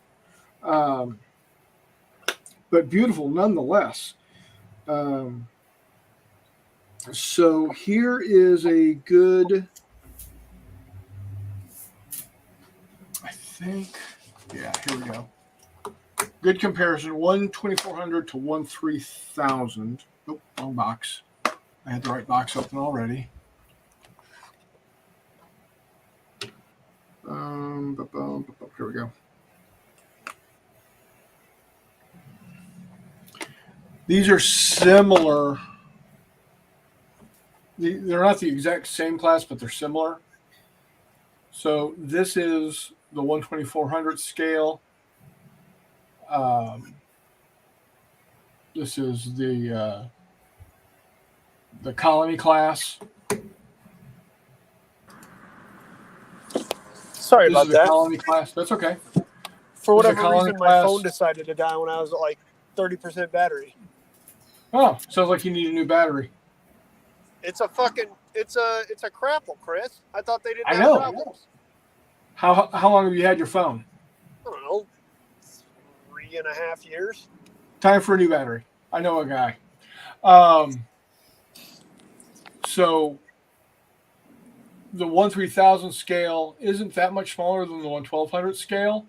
but beautiful nonetheless. So here is a good, I think, yeah, here we go. Good comparison, 1/2400 to 1/3000. Nope, wrong box. I had the right box open already. Here we go. These are similar. They're not the exact same class, but they're similar. So this is the 1/2400 scale. This is the colony class. Sorry This about is the that. colony class. That's okay. For This is a whatever colony reason, my class. phone decided to die when I was at like 30% battery. Oh, sounds like you need a new battery. It's a crapple, Chris. I thought they didn't I have know. problems. How long have you had your phone? I don't know, 3.5 years. Time for a new battery. I know a guy. So the 1/3000 scale isn't that much smaller than the 1/1200 scale,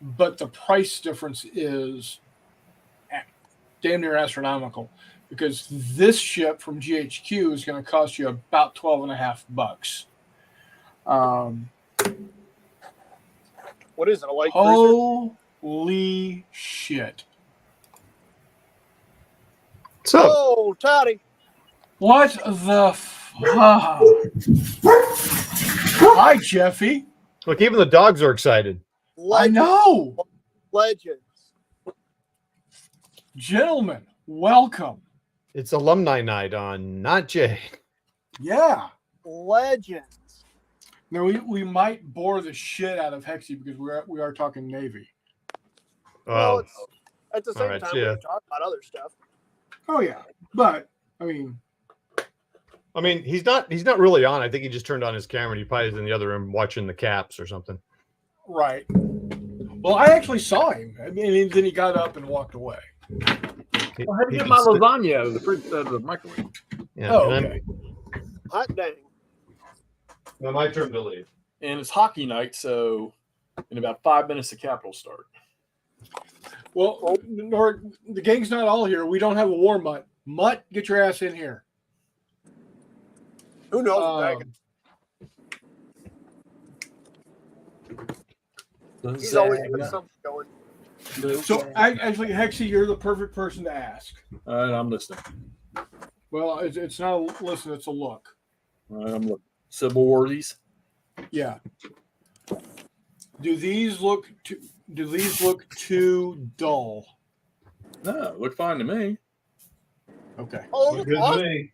but the price difference is damn near astronomical because this ship from GHQ is going to cost you about $12.50. What is it, a light cruiser? Holy shit. So, Oh, Toddy. What the fuck? Hi, Jeffy. look, even the dogs are excited. I know. Legends. Gentlemen, welcome. It's alumni night on Not Jay. Yeah. Legends. Now, we might bore the shit out of Hexy because we are talking Navy. Well, Oh, it's, at the same right, time, we yeah. can talk about other stuff. Oh, yeah. But, I mean, he's not really on. I think he just turned on his camera and he probably is in the other room watching the Caps or something. right. Well, I actually saw him. I mean, and then he got up and walked away. Well, how to He get can my sit- lasagna out of the fridge, out of the microwave? Yeah, Oh, and okay. Hot dang. Now my turn to leave. and it's hockey night, so in about 5 minutes the Capitals start. Well, the gang's not all here. We don't have a war mutt. Mutt, get your ass in here. Who knows? He's always got something going. So, actually, Hexy, you're the perfect person to ask. All right, I'm listening. Well, it's not a listen; it's a look. All right, I'm looking. Civil Wardies. Yeah. Do these look too dull? No, look fine to me. Okay. Oh, Look look, good to awesome. me.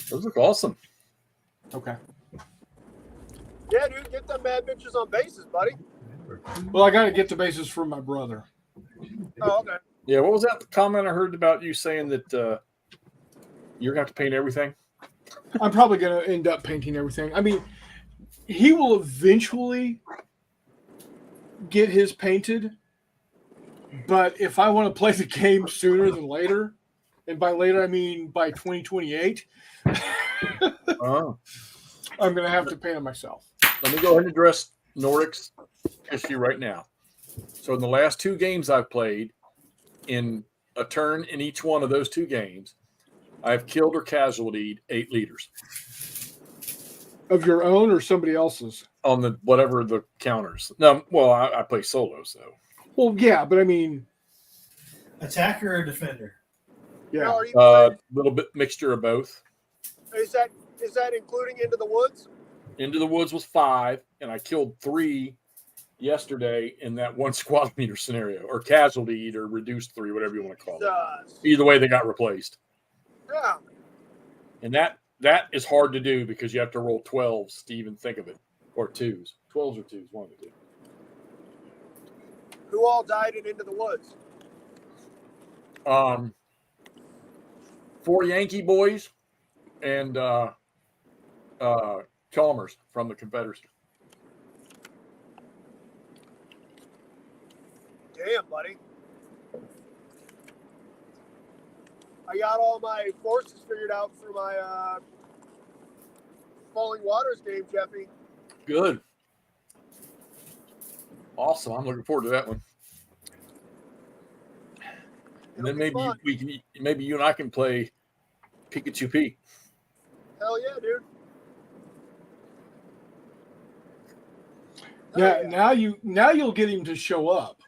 Those look awesome. Okay. Yeah, dude, get them bad bitches on bases, buddy. Well, I got to get the bases from my brother. Oh, okay. Yeah, what was that comment I heard about you saying that you're going to have to paint everything? I'm probably going to end up painting everything. I mean, he will eventually get his painted, but if I want to play the game sooner than later, and by later I mean by 2028, Oh. I'm going to have to paint it myself. Let me go ahead and address Nordic's issue right now. So in the last 2 games I've played, in a turn in each one of those 2 games, I've killed or casualtied 8 leaders Of your own or somebody else's? on the whatever the counters. No, well, I play solo, so Well, yeah, but I mean, Attacker or defender? yeah. Now, are you little bit mixture of both. is that including Into the Woods? Into the Woods was 5, and I killed 3 yesterday in that 1 squad meter scenario, or casualtied, or reduced 3, whatever you want to call it. Either way, they got replaced, Yeah. and that is hard to do because you have to roll 12s to even think of it, or 2s. 12s or 2s, one of the 2. Who all died in Into the Woods? 4 Yankee boys and Chalmers from the Confederacy. Damn, buddy. I got all my forces figured out for my Falling Waters game, Jeffy. Good. Awesome. I'm looking forward to that one. And then maybe maybe you and I can play Pikachu P. Hell yeah, dude. Yeah, Hell yeah. now you'll get him to show up.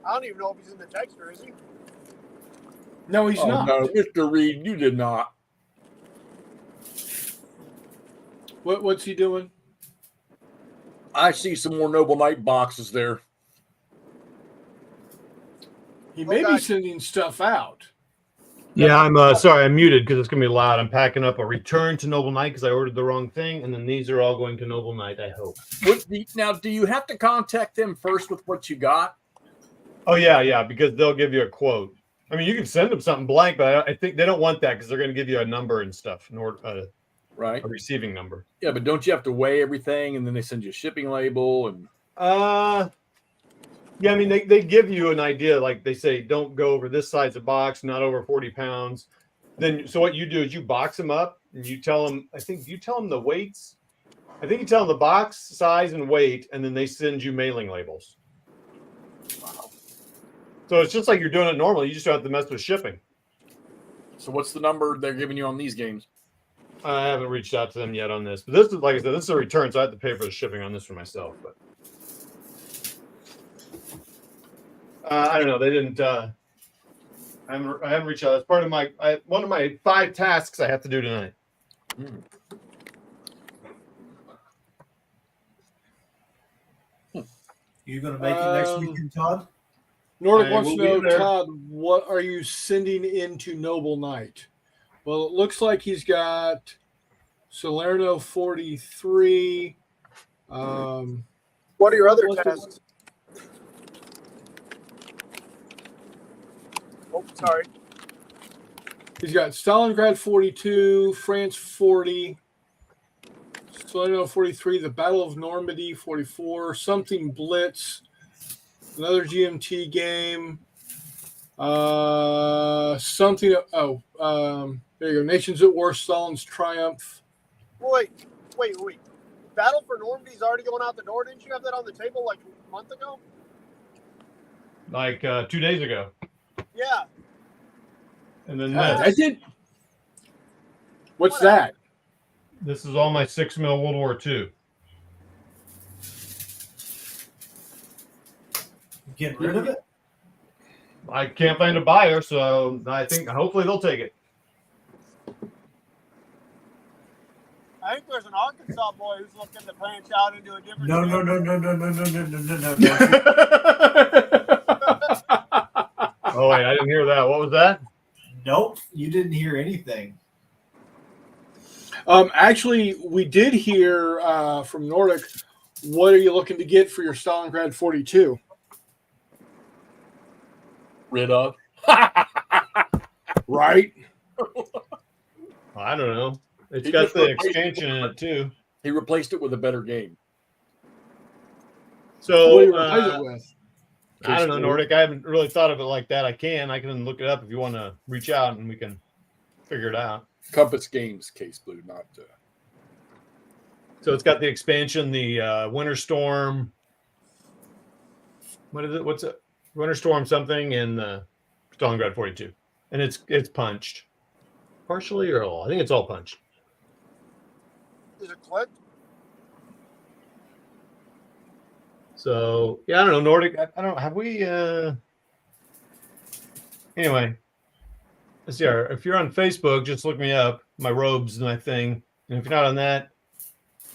I don't even know if he's in the texter, is he? No, he's not. No, Mr. Reed, you did not. What's he doing? I see some more Noble Knight boxes there. He may be God. sending stuff out. Yeah, I'm sorry, I'm muted because it's gonna be loud. I'm packing up a return to Noble Knight because I ordered the wrong thing, and then these are all going to Noble Knight. I hope. Now, do you have to contact them first with what you got? Oh yeah, because they'll give you a quote. I mean, you can send them something blank, but I think they don't want that because they're going to give you a number and stuff, Right. a receiving number. Yeah, but don't you have to weigh everything and then they send you a shipping label and Yeah, I mean they give you an idea, like they say don't go over this size of box, not over 40 pounds. Then so what you do is you box them up and you tell them, I think you tell them the weights. I think you tell them the box size and weight, and then they send you mailing labels. wow. So it's just like you're doing it normally. You just don't have to mess with shipping. So what's the number they're giving you on these games? I haven't reached out to them yet on this, but this is, like I said, this is a return, so I have to pay for the shipping on this for myself. But I don't know. They didn't. I haven't reached out. It's part of my one of my 5 tasks I have to do tonight. You going to make it next weekend, Todd? Nordic I wants to will be know, there. Todd, what are you sending into Noble Knight? Well, it looks like he's got Salerno 43. What are your other what's the- tasks? Oh, sorry. He's got Stalingrad 42, France 40, Salerno 43, the Battle of Normandy 44, something Blitz, another GMT game, something. There you go. Nations at War, Stalin's Triumph, Wait. Battle for Normandy's already going out the door. Didn't you have that on the table like a month ago? Like 2 days ago. Yeah. And then I did. What's that? this is all my 6mm World War II. Getting rid of it? I can't find a buyer, so I think hopefully they'll take it. I think there's an Arkansas boy who's looking to branch out into a different. No. Oh wait, I didn't hear that. What was that? Nope, you didn't hear anything. Actually, we did hear from Nordic. What are you looking to get for your Stalingrad 42? Rid of. Right? I don't know. It's He got just the replaced it expansion in it too. He replaced it with a better game. What do you So replace it with? I don't know, Nordic. I haven't really thought of it like that. I can look it up if you want to reach out and we can figure it out. Compass Games, Case Blue, not. So it's got the expansion, the Winter Storm. What is it? What's it? Winter Storm something in Stalingrad 42, and it's punched partially or all. I think it's all punched. Is it Clint? So yeah, I don't know, Nordic. I don't. Have we? Anyway, let's see. If you're on Facebook, just look me up. My robes is my thing, and if you're not on that,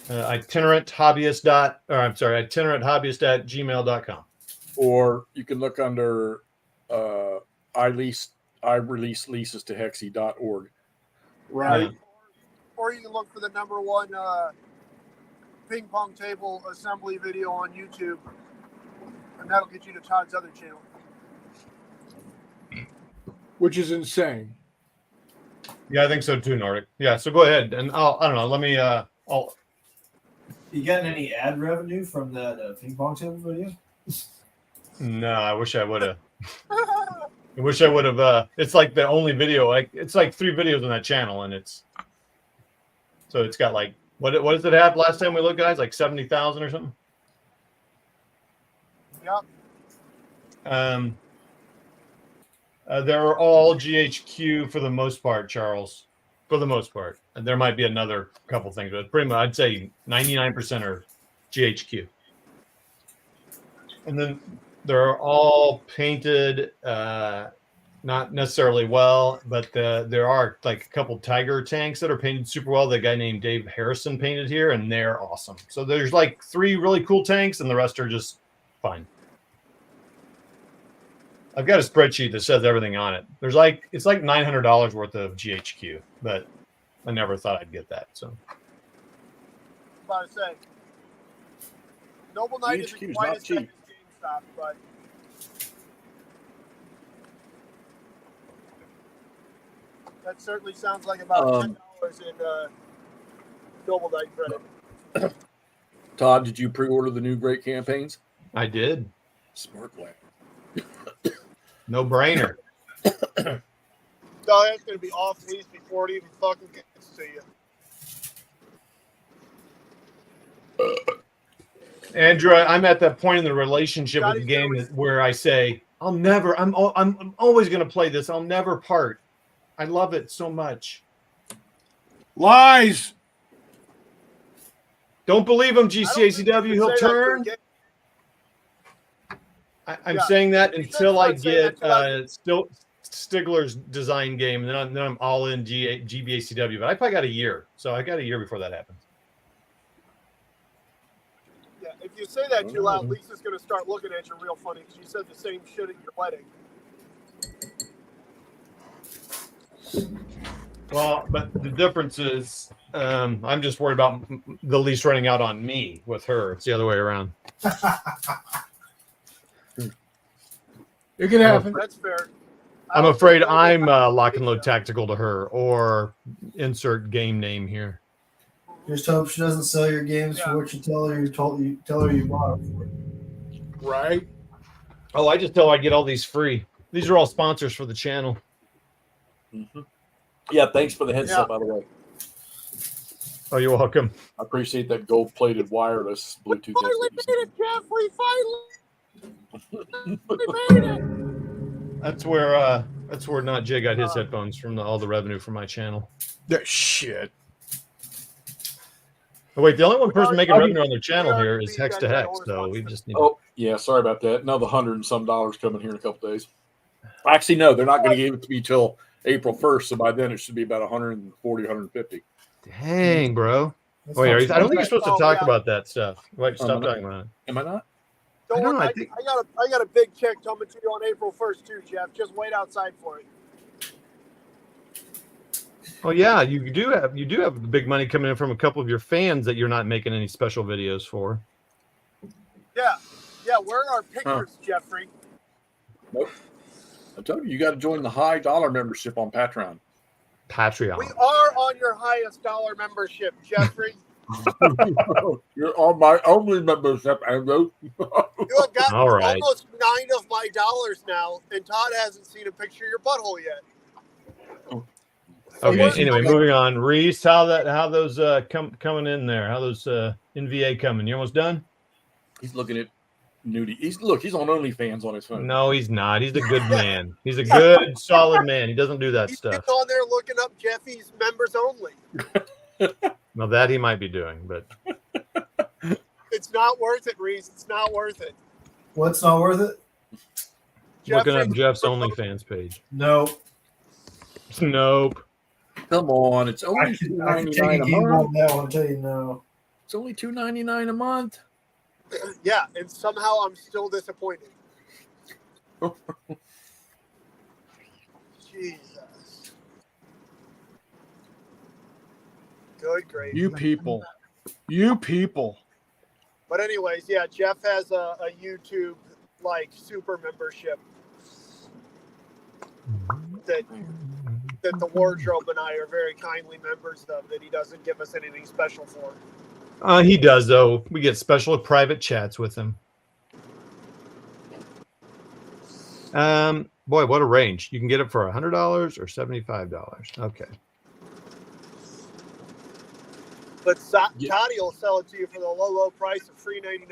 itineranthobbyist@gmail.com. Or you can look under I release leases to hexy.org. Right. Or you can look for the #1 ping pong table assembly video on YouTube, and that'll get you to Todd's other channel. Which is insane. Yeah, I think so too, Nordic. Yeah, so go ahead and I don't know. Let me You gotten any ad revenue from that ping pong table video? No, I wish I would have. I wish I would have. It's like the only video. It's like 3 videos on that channel, and it's got like what does it have? Last time we looked, guys, like 70,000 or something. Yep. They're all GHQ for the most part, Charles. For the most part, and there might be another couple things, but pretty much I'd say 99% are GHQ. And then they're all painted, not necessarily well, but there are like a couple Tiger tanks that are painted super well. The guy named Dave Harrison painted here, and they're awesome. So there's like 3 really cool tanks, and the rest are just fine. I've got a spreadsheet that says everything on it. It's like $900 worth of GHQ, but I never thought I'd get that. So About to say, Noble Knight GHQ isn't is quite not as cheap cheap. as GameStop, but that certainly sounds like about $10 in Noble Knight credit. Todd, did you pre-order the new great campaigns? I did. Smart lad. No brainer. No, that's going to be off lease before it even fucking gets to you. Andrew, I'm at that point in the relationship with the game where I say, I'm always going to play this. I'll never part. I love it so much. Lies. Don't believe him, GCACW. He'll turn. I'm saying that until I get Stigler's design game, and then I'm all in GBACW. But I probably got a year, so I got a year before that happens. Yeah, if you say that too loud, Lisa's going to start looking at you real funny because you said the same shit at your wedding. Well, but the difference is I'm just worried about the lease running out on me with her. It's the other way around. It can happen. That's fair. I'm afraid I'm lock and load tactical to her, or insert game name here. Just hope she doesn't sell your games for what you tell her you bought them for. Right. Oh, I just tell her I get all these free. These are all sponsors for the channel. Mm-hmm. Yeah, thanks for the heads up, by the way. Oh, you're welcome. I appreciate that gold-plated wireless Bluetooth. Finally made it, Jeff. We finally made it. That's where Not Jay got his headphones from, all the revenue from my channel. That shit. Oh, wait, the only one person making already- revenue on their channel we here already is Hex to got that Hex, on so we sponsor. just need. Oh, yeah. Sorry about that. Another $100 and some coming here in a couple days. Actually, no, they're not going to give it to me till April 1st. So by then it should be about 140, 150. Dang, bro. That's Wait, not I don't think you're supposed to Oh, talk yeah. about that stuff. Wait, stop I'm not. talking about it. Am I not? Don't I don't worry, know, I got a big check coming to you on April 1st too, Jeff. Just wait outside for it. Oh yeah, you do have the big money coming in from a couple of your fans that you're not making any special videos for. Yeah, where are our pictures, Jeffrey? Nope. I told you, you got to join the high dollar membership on Patreon. Patreon. We are on your highest dollar membership, Jeffrey. You're on my only membership, Andrew. You have got All right. almost 9 of my dollars now, and Todd hasn't seen a picture of your butthole yet. Okay. Where's- Anyway, moving on. Reese, how those coming in there? How those NVA coming? You almost done? He's looking at nudie. He's on OnlyFans on his phone. No, he's not. He's a good man. He's a good, solid man. He doesn't do that He's stuff. on there looking up Jeffy's members only. Now that he might be doing, but It's not worth it, Reese. It's not worth it. What's not worth it? looking up Jeffrey- Jeff's OnlyFans page. No. Nope. Come on, it's I only can take $2.99 a a game month. on that one. I'll tell you no. It's only $2.99 a month. Yeah, and somehow I'm still disappointed. Jesus. Good grief. You people. But anyways, yeah, Jeff has a YouTube like super membership that the wardrobe and I are very kindly members of that he doesn't give us anything special for. He does though. We get special private chats with him. Boy, what a range! You can get it for $100 or $75. Okay. But Yeah. Toddy will sell it to you for the low price of $3.99.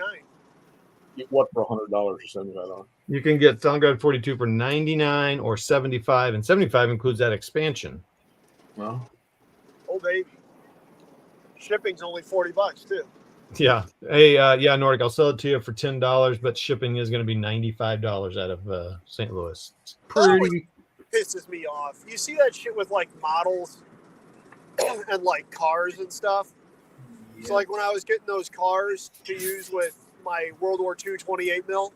Get what for $100 or $75? You can get Stalingrad 42 for $99 or $75, and $75 includes that expansion. Well, Oh baby. Shipping's only $40 too. Yeah. Hey, yeah, Nordic, I'll sell it to you for $10, but shipping is going to be $95 out of St. Louis. It's pretty. Pisses me off. You see that shit with like models and like cars and stuff. So like when I was getting those cars to use with my World War II 28 mil,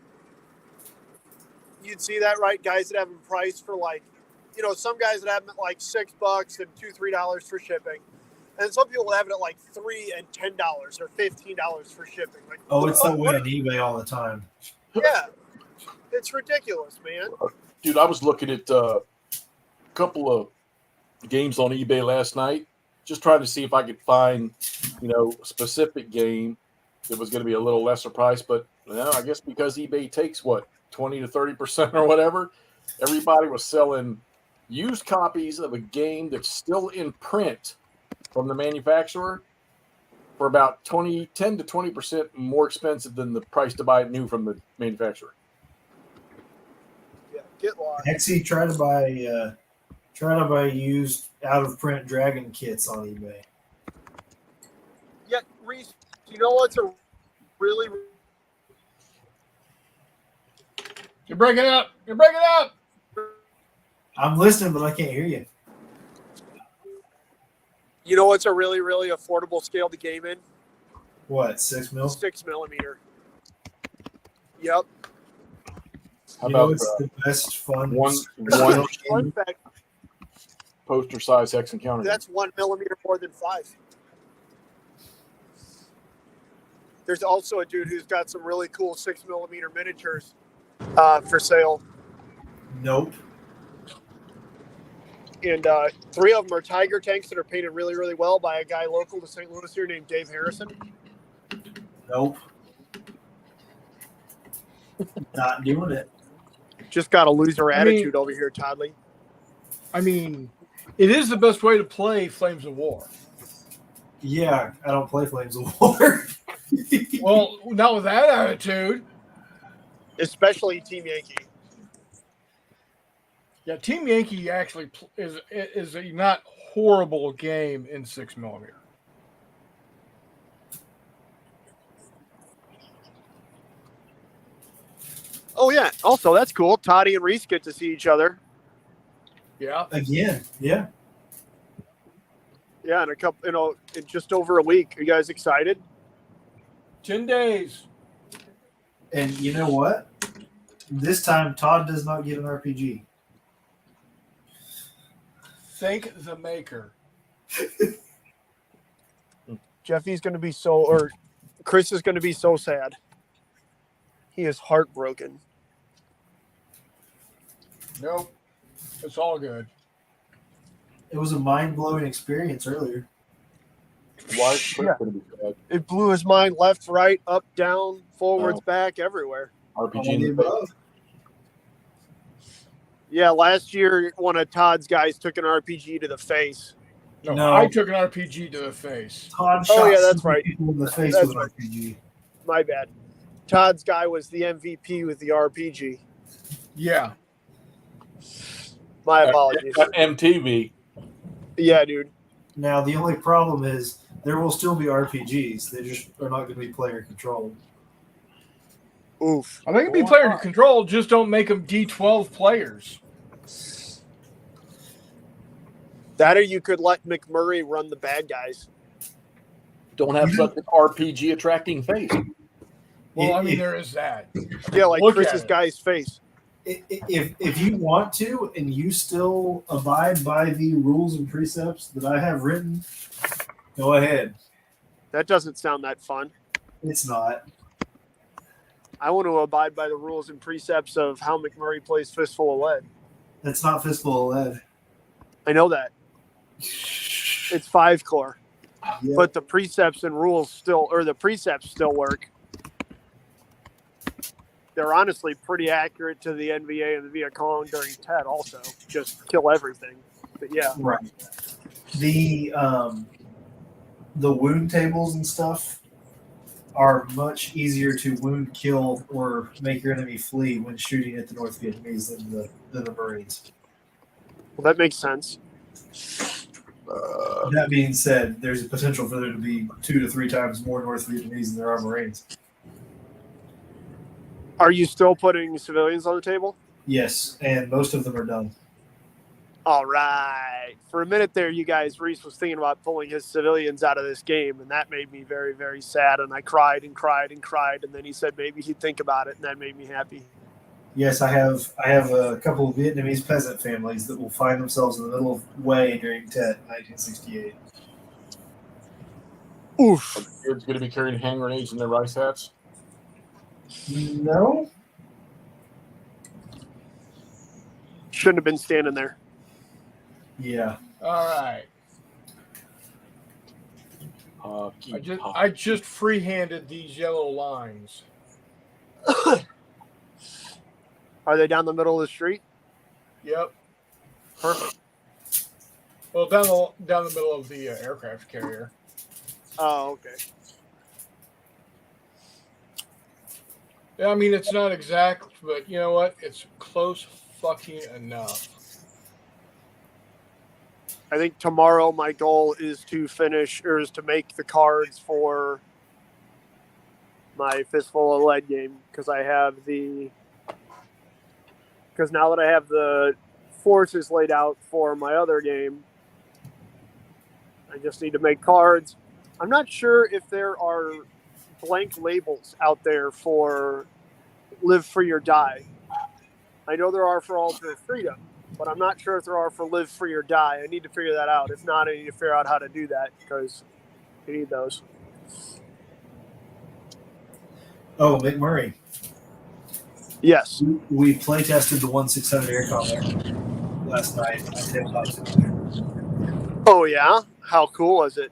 you'd see that, right? Guys that have them priced for like, you know, some guys that have them at like $6 and $2-3 for shipping, and some people have it at like $3 and $10 or $15 for shipping. Like, Oh, it's that way on eBay all the time. yeah, it's ridiculous, man. dude, I was looking at a couple of games on eBay last night, just trying to see if I could find, you know, a specific game that was going to be a little lesser price. But I guess because eBay takes what 20 to 30% or whatever, everybody was selling used copies of a game that's still in print from the manufacturer for about 10 to 20% more expensive than the price to buy it new from the manufacturer. Yeah, get lost. Hexy, try to buy used out of print dragon kits on eBay. Yeah, Reese, you know what's a really You're breaking up. I'm listening, but I can't hear you. You know what's a really, really affordable scale to game in? What, 6 mil? 6 millimeter. Yep. How You know, about it's the best fun. one Fun fact, poster size Hex Encounter? that's 1 millimeter more than 5. There's also a dude who's got some really cool 6 millimeter miniatures for sale. Nope. And 3 of them are Tiger tanks that are painted really, really well by a guy local to St. Louis here named Dave Harrison. Nope. Not doing it. Just got a loser I mean- attitude over here, Toddley. I mean, it is the best way to play Flames of War. Yeah, I don't play Flames of War. Well, not with that attitude. Especially Team Yankee. Yeah, Team Yankee actually is a not horrible game in 6mm. Oh yeah. Also, that's cool. Toddy and Reese get to see each other. Yeah. Again, yeah. Yeah, in a couple, in just over a week. Are you guys excited? 10 days. And you know what? This time, Todd does not get an RPG. Thank the maker. Jeffy's going to be or Chris is going to be so sad. He is heartbroken. Nope. It's all good. It was a mind-blowing experience earlier. Why is Chris Yeah. going to be sad? It blew his mind left, right, up, down, forwards, Oh. back, everywhere. RPG All in the the face. above. Yeah, last year one of Todd's guys took an RPG to the face. No, I took an RPG to the face. Todd Oh, shot yeah, that's some right. people in the face That's with an right. RPG. My bad. Todd's guy was the MVP with the RPG. Yeah. My apologies. M2V. Yeah, dude. Now, the only problem is there will still be RPGs. They just are not going to be player controlled. Oof. I think it'd be player controlled, just don't make them D12 players. That or you could let McMurray run the bad guys. Don't have such an RPG attracting face. Well, I mean, If- there is that. Yeah, like Look at Chris's it. guy's face. If you want to and you still abide by the rules and precepts that I have written, go ahead. That doesn't sound that fun. It's not. I want to abide by the rules and precepts of how McMurray plays Fistful of Lead. It's not Fistful of Lead. I know that. It's 5-core. Yeah. But the precepts and rules still work. They're honestly pretty accurate to the NVA and the Viet Cong during TED also. Just kill everything. But yeah. Right. The wound tables and stuff are much easier to wound, kill, or make your enemy flee when shooting at the North Vietnamese than the Marines. Well, that makes sense. That being said, there's a potential for there to be 2 to 3 times more North Vietnamese than there are Marines. Are you still putting civilians on the table? Yes, and most of them are done. All right. For a minute there, you guys, Reese was thinking about pulling his civilians out of this game, and that made me very, very sad. And I cried and cried and cried. And then he said maybe he'd think about it, and that made me happy. Yes, I have a couple of Vietnamese peasant families that will find themselves in the middle of way during TET 1968. Oof. Are the kids going to be carrying hand grenades in their rice hats? No, Shouldn't have been standing there. yeah, All right. I just free-handed these yellow lines. Are they down the middle of the street? Yep. Perfect. Well, down the middle of the aircraft carrier. Oh, okay. Yeah, I mean, it's not exact, but you know what? It's close fucking enough. I think tomorrow my goal is to make the cards for my Fistful of Lead game because now that I have the forces laid out for my other game, I just need to make cards. I'm not sure if there are blank labels out there for Live Free or Die. I know there are for Altar of Freedom, but I'm not sure if there are for Live Free or Die. I need to figure that out. If not, I need to figure out how to do that because you need those. Oh, McMurray. Yes. We play tested the 1-600 air combat last night. I tabletop simulator. Oh, yeah? How cool is it?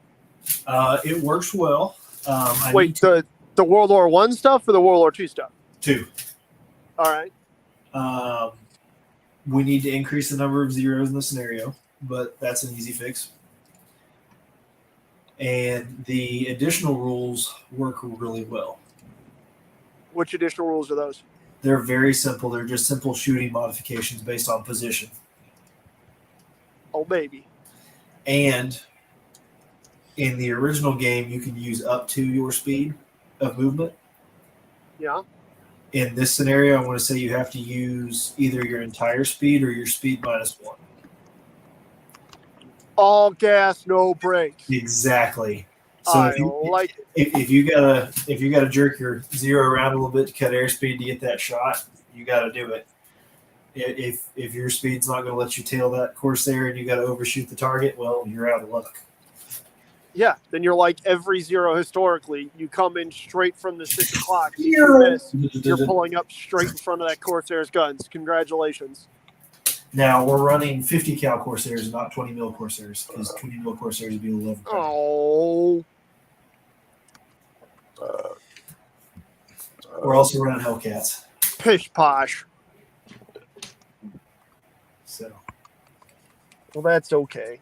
It works well. Wait, the World War I stuff or the World War II stuff? 2. All right. We need to increase the number of zeros in the scenario, but that's an easy fix. and the additional rules work really well. Which additional rules are those? They're very simple. They're just simple shooting modifications based on position. Oh, baby. And in the original game, you can use up to your speed of movement. Yeah. In this scenario, I want to say you have to use either your entire speed or your speed -1. All gas, no brakes. Exactly. So I like it. if you gotta jerk your zero around a little bit to cut airspeed to get that shot, you got to do it. If your speed's not going to let you tail that Corsair and you got to overshoot the target, well, you're out of luck. Yeah, then you're like every zero historically. You come in straight from the 6 o'clock. You're You're pulling up straight in front of that Corsair's guns. Congratulations. Now we're running 50 cal Corsairs, not 20 mil Corsairs, because 20 mil Corsairs would be a little Oh. We're also running Hellcats. Pish posh. So That's okay.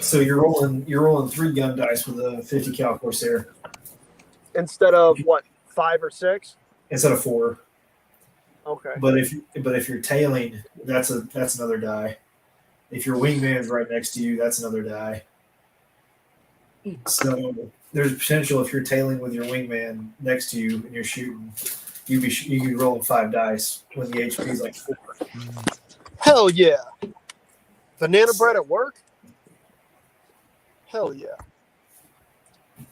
So you're rolling 3 gun dice with a 50 cal Corsair Instead of what, 5 or 6? instead of 4. Okay. But if you're tailing, that's another die. If your wingman's right next to you, that's another die. So there's potential if you're tailing with your wingman next to you and you're shooting, you could be rolling 5 dice when the HP is like 4. Hell yeah. Banana bread at work? Hell yeah. I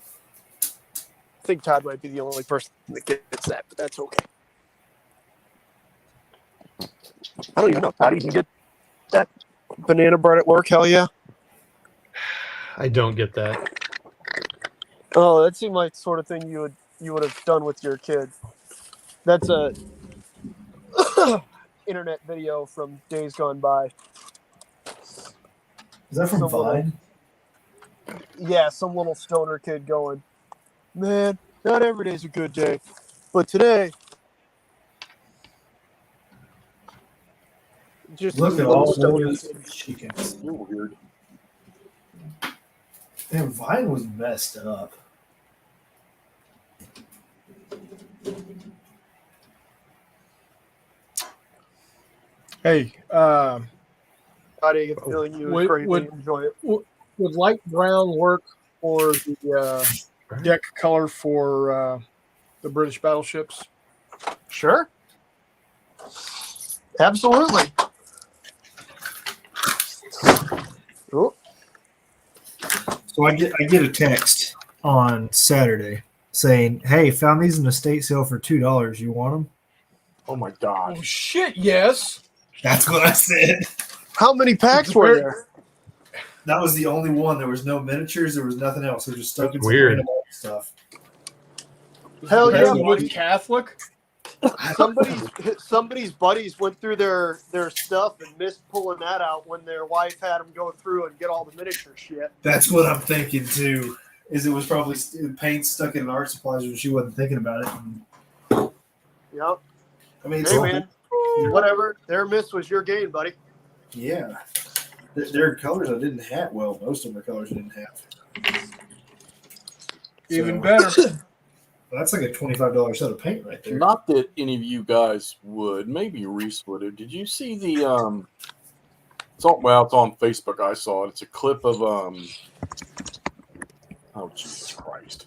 think Todd might be the only person that gets that, but that's okay. I don't even know if Todd even get that banana bread at work. Hell yeah. I don't get that. Oh, that seemed like the sort of thing you would have done with your kid. That's a internet video from days gone by. Is that from Some Vine? Yeah, some little stoner kid going, man, not every day's a good day, but today. Just Look some at little all stoner those kid. chickens. You're weird. Damn, Vine was messed up. Hey, I didn't get the feeling you would greatly would- enjoy it. would light brown work for the deck color for the British battleships? Sure. Absolutely. Oh, So I get a text on Saturday saying, "Hey, found these in the estate sale for $2. You want them?" Oh my god. Oh shit! Yes. That's what I said. how many packs were there? That was the only one. There was no miniatures. There was nothing else. They're just stuck in some Weird. random old stuff. Hell yeah, Wood buddy. Catholic. Somebody's buddies went through their stuff and missed pulling that out when their wife had them go through and get all the miniature shit. That's what I'm thinking too. Is it was probably paint stuck in an art supplies when she wasn't thinking about it. And, Yep. I mean, Hey man, whatever. Their miss was your gain, buddy. yeah, they're colors I didn't have. Well, most of them are colors I didn't have. Even So- better. That's like a $25 set of paint right there. Not that any of you guys would. Maybe Reese would have. Did you see the it's on Facebook. I saw it. It's a clip of oh Jesus Christ.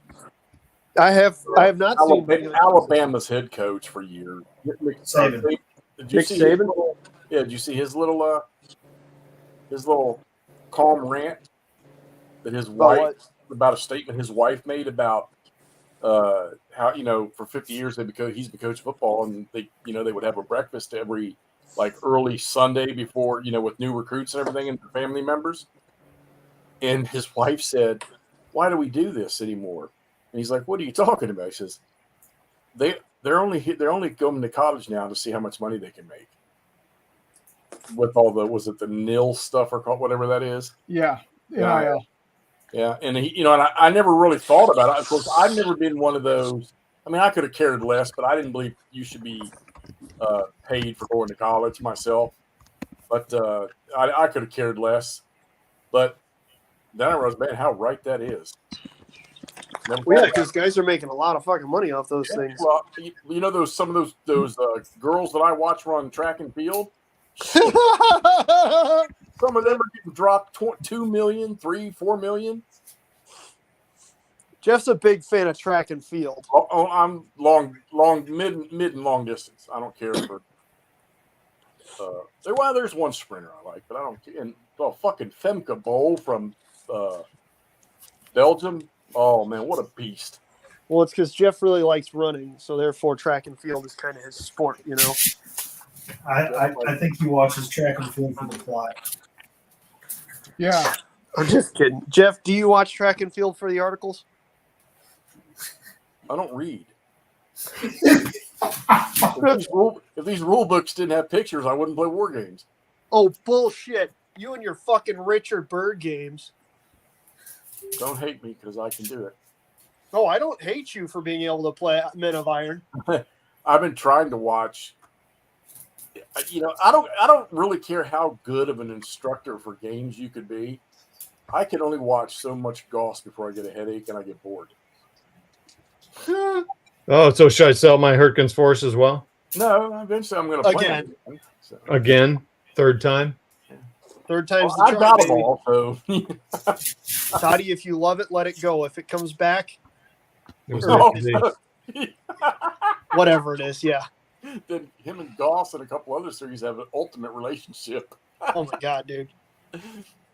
I have not seen Alabama's head coach for years. Saban. Did you Nick see his Saban? little, yeah, did you see his little calm rant that his wife about a statement his wife made about how for 50 years he's been coach of football, and they would have a breakfast every like early Sunday before with new recruits and everything and their family members, and his wife said, "Why do we do this anymore?" And he's like, "What are you talking about?" He says, they're only going to college now to see how much money they can make with all the nil stuff or whatever that is. Yeah. NIL. Yeah, and and I never really thought about it. Of course, I've never been one of those. I mean, I could have cared less, but I didn't believe you should be paid for going to college myself. But I could have cared less. But Then I realized, man, how right that is. Never Well, yeah, thought about because guys are making a lot of fucking money off those things. Well, you know some of those girls that I watch run track and field. Some of them are getting dropped 2 million, 3, 4 million. Jeff's a big fan of track and field. Oh, I'm mid and long distance. I don't care for. Well, there's one sprinter I like, but I don't. And fucking Femke Bol from Belgium. Oh man, what a beast! Well, it's because Jeff really likes running, so therefore track and field is kind of his sport, you know. I think he watches track and field for the plot. Yeah. I'm just kidding. Jeff, do you watch track and field for the articles? I don't read. If these rule books didn't have pictures, I wouldn't play war games. Oh, bullshit. You and your fucking Richard Bird games. Don't hate me because I can do it. Oh, I don't hate you for being able to play Men of Iron. I've been trying to watch. You know, I don't really care how good of an instructor for games you could be. I can only watch so much Gauss before I get a headache and I get bored. Oh, so should I sell my Hurtgens Force as well? No, eventually I'm going to play Again. it. So. Again, third time. Third time's the I charm, got them baby. all. So. Toddy, if you love it, let it go. If it comes back, It was Oh, nice to see. whatever it is, yeah. Then him and Gauss and a couple other series have an ultimate relationship. Oh my god, dude.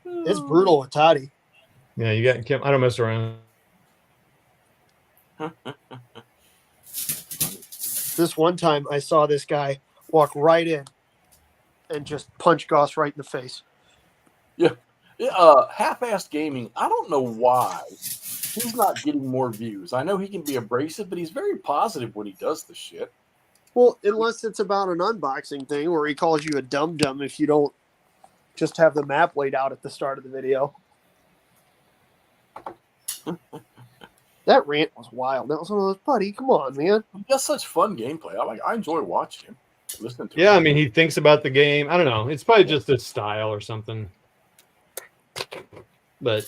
It's brutal with Toddy. Yeah, you got Kim. I don't mess around. This one time I saw this guy walk right in and just punch Goss right in the face. Half-assed gaming. I don't know why he's not getting more views. I know he can be abrasive, but he's very positive when he does the shit. Well, unless it's about an unboxing thing where he calls you a dum-dum if you don't just have the map laid out at the start of the video. That rant was wild. That was one of those, buddy, come on, man. He does such fun gameplay. I enjoy watching him, listening to him. Yeah, I mean, he thinks about the game. I don't know. It's probably just his style or something. But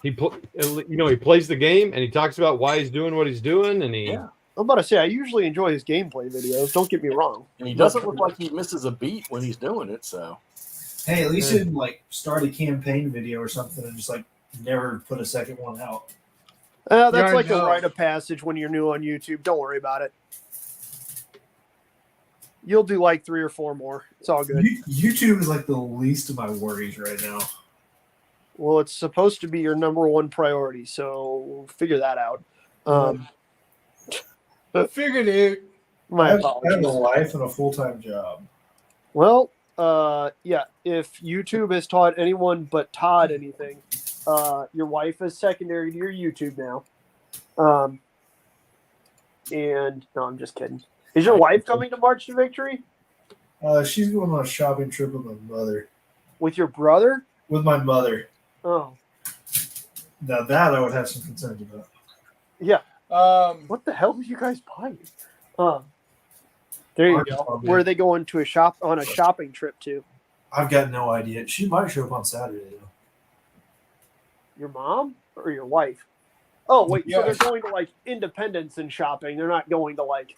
he plays the game and he talks about why he's doing what he's doing, and he. Yeah. I'm about to say, I usually enjoy his gameplay videos. Don't get me wrong. And he doesn't look like he misses a beat when he's doing it. So, Hey, at least you didn't like start a campaign video or something and just like never put a second one out. That's Yeah, I like a know. rite of passage when you're new on YouTube. Don't worry about it. You'll do like 3 or 4 more. It's all good. YouTube is like the least of my worries right now. Well, it's supposed to be your number one priority, so figure that out. Figured it. My I have a apologies. life and a full-time job. Well, yeah, if YouTube has taught anyone but Todd anything, your wife is secondary to your YouTube now. And no, I'm just kidding. Is your wife coming to March to Victory She's going on a shopping trip with my mother. with your brother? With my mother. Oh, Now that I would have some concerns about. yeah. Um, What the hell are you guys buying? There you Arkansas, go. man. Where are they going to a shopping trip to? I've got no idea. She might show up on Saturday though. Your mom or your wife? Oh, wait. So Yes. they're going to like Independence and shopping. They're not going to like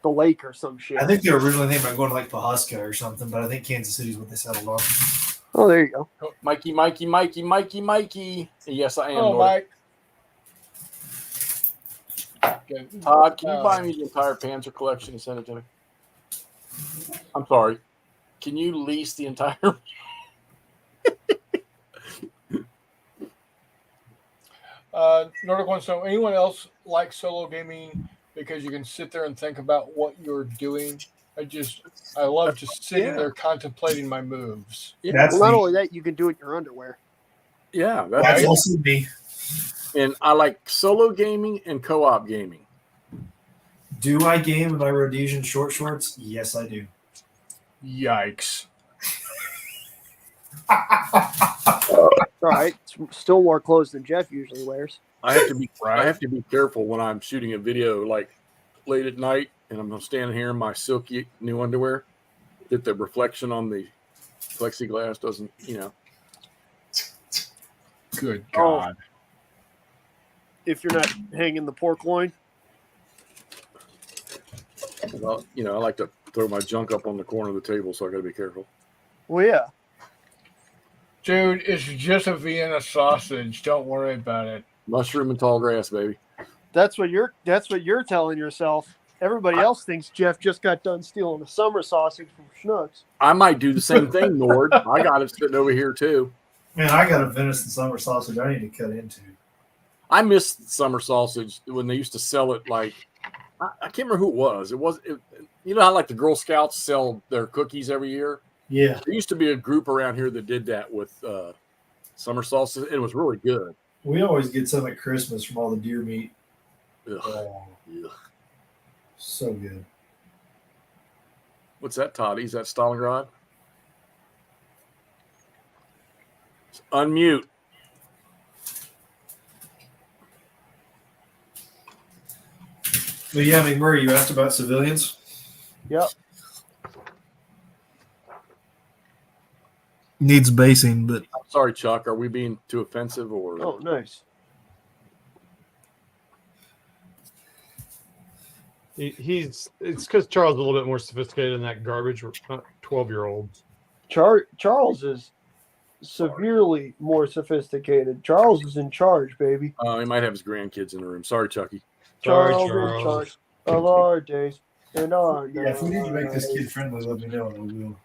the lake or some shit. I think they were originally thinking about going to like Pahuska or something, but I think Kansas City's what they settled on. Oh, there you go. Mikey. Yes, I am. oh, Nordic. Mike. Okay. Todd, can you buy me the entire Panzer collection and send it to me? I'm sorry. Can you lease the entire? Nordic wants to know, anyone else like solo gaming because you can sit there and think about what you're doing? I love just sitting there contemplating my moves. That's Well, not me. only that, you can do it in your underwear. Yeah, That's that's also me. and I like solo gaming and co-op gaming. Do I game in my Rhodesian short shorts? Yes, I do. Yikes. All right. It's still more clothes than Jeff usually wears. I have to be careful when I'm shooting a video like late at night and I'm standing here in my silky new underwear that the reflection on the plexiglass doesn't, you know. Good Oh. God. If you're not hanging the pork loin. Well, you know, I like to throw my junk up on the corner of the table, so I got to be careful. Well, yeah. Dude, it's just a Vienna sausage. Don't worry about it. Mushroom and tall grass, baby. That's what you're telling yourself. Everybody else thinks Jeff just got done stealing a summer sausage from Schnucks. I might do the same thing, Nord. I got it sitting over here too. Man, I got a venison summer sausage I need to cut into. I miss summer sausage when they used to sell it. Like I can't remember who it was. You know how like the Girl Scouts sell their cookies every year. Yeah. There used to be a group around here that did that with summer sausage. It was really good. We always get some at Christmas from all the deer meat. Ugh. Ugh. So good. What's that, Toddy? Is that Stalingrad? Unmute. But yeah, McMurray, you asked about civilians? Yep. Needs basing, but I'm sorry, Chuck. Are we being too offensive or? Oh, nice. It's because Charles is a little bit more sophisticated than that garbage 12-year-olds. Charles is severely more sophisticated. Charles is in charge, baby. He might have his grandkids in the room. Sorry, Chucky. Charles Sorry, in Charles. charge of our days and our yeah, if we need to make this nights. kid friendly, let me know and we will.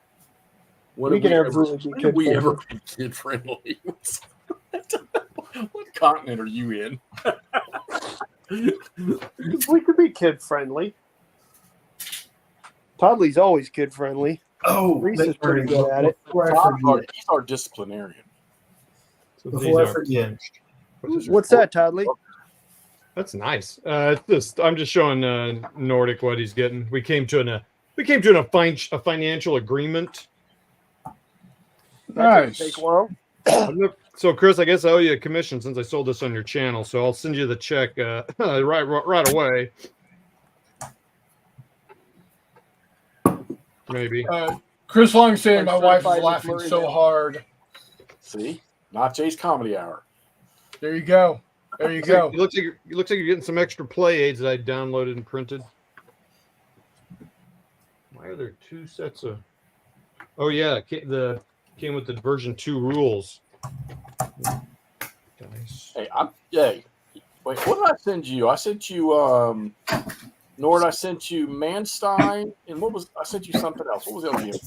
When We did can ever- absolutely be when did we kid ever be kid friendly? What continent are you in? We could be kid friendly. Toddley's always kid friendly. Oh, Reese's pretty good at it. Before I forget, He's our disciplinarian. So before I these are- forget, What's that, Toddley? That's nice. I'm just showing Nordic what he's getting. We came to a financial agreement. That doesn't Nice. take long. So, Chris, I guess I owe you a commission since I sold this on your channel. So I'll send you the check right away. Maybe. Chris Long saying my Like wife is certified laughing McMurray so now. hard. See, not Jay's comedy hour. There you go. There you go. It looks like you're getting some extra play aids that I downloaded and printed. Why are there two sets of? Oh yeah, came with the version 2 rules. Nice. Hey, wait, what did I send you? I sent you Nord. I sent you Manstein, and I sent you something else. What was the other game?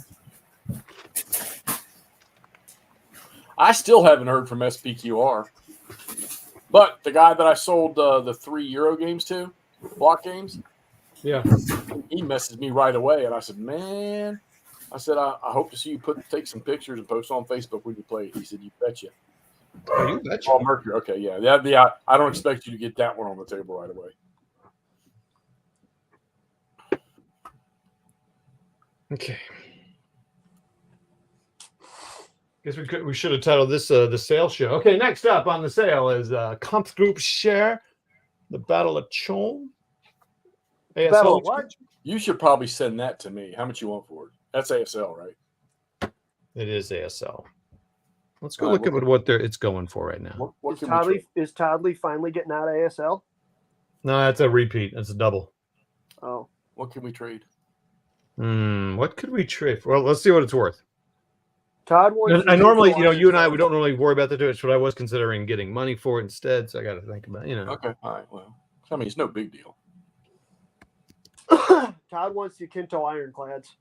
I still haven't heard from SPQR, but the guy that I sold the 3 Euro games to, block games, Yeah. he messaged me right away, and I said, "Man," I said, "I hope to see you take some pictures and post on Facebook when you play it." He said, "You betcha." Oh, you betcha. Oh, Mercury. Okay, yeah. I don't expect you to get that one on the table right away. Okay. Guess we should have titled this the sale show. Okay, next up on the sale is Kampfgruppe Share, the Battle of Cholm. Battle of what? You should probably send that to me. How much you want for it? That's ASL, right? It is ASL. Let's go All right, look at what it's going for right now. What Is can we trade? Toddley finally getting out of ASL? No, that's a repeat. That's a double. Oh, What can we trade? What could we trade for? Well, let's see what it's worth. Todd wants. I normally, to you and I, we don't normally worry about the Twitch, but I was considering getting money for it instead, so I got to think about, Okay, all right. Well, I mean, it's no big deal. Todd wants the Kinto Ironclads.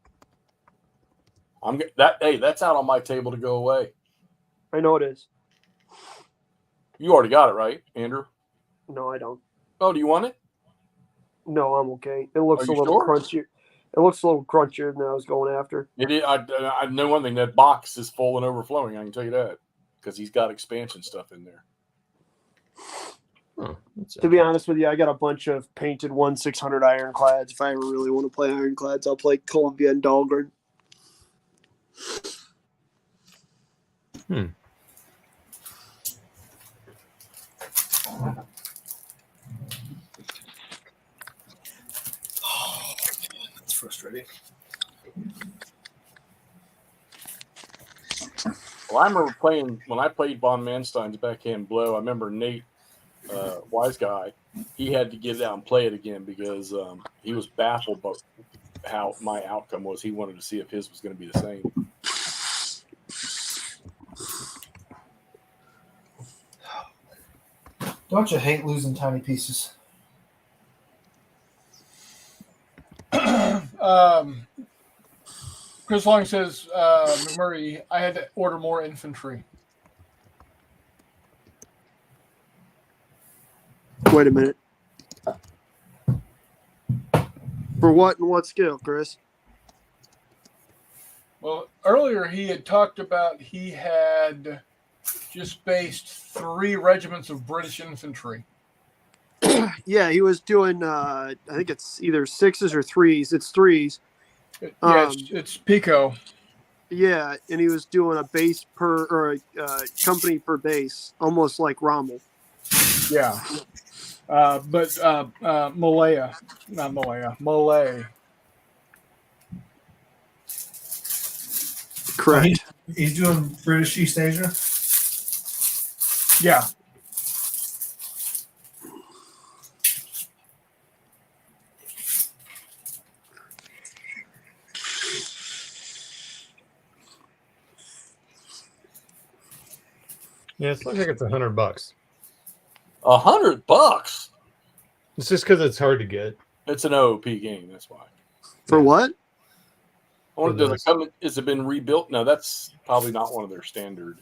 Hey, that's out on my table to go away. I know it is. You already got it, right, Andrew? No, I don't. Oh, do you want it? No, I'm okay. It looks Are a you little sure? crunchier. It looks a little crunchier than I was going after. It is. I know one thing. That box is full and overflowing. I can tell you that because he's got expansion stuff in there. Oh, To be honest with you, I got a bunch of painted 1/600 Ironclads. If I ever really want to play Ironclads, I'll play Columbia and Dahlgren. that's frustrating. Well, I remember playing when I played von Manstein's Backhand Blow. I remember Nate, wise guy, he had to get it out and play it again because he was baffled by how my outcome was. He wanted to see if his was going to be the same. Don't you hate losing tiny pieces? Chris Long says, McMurray, I had to order more infantry. Wait a minute. For what and what skill, Chris? Well, earlier he had talked about he had just based 3 regiments of British infantry. Yeah, he was doing. I think it's either 6s or 3s. It's 3s. It's Pico. Yeah, and he was doing a base per or a company per base, almost like Rommel. Yeah. But Malaya, not Malaya, Malay. Correct. He's doing British East Asia. Yeah. Yeah, it looks like it's $100. $100. It's just because it's hard to get. It's an OOP game. That's why. For what? I wonder, does it come? Has it been rebuilt? No, that's probably not one of their standard.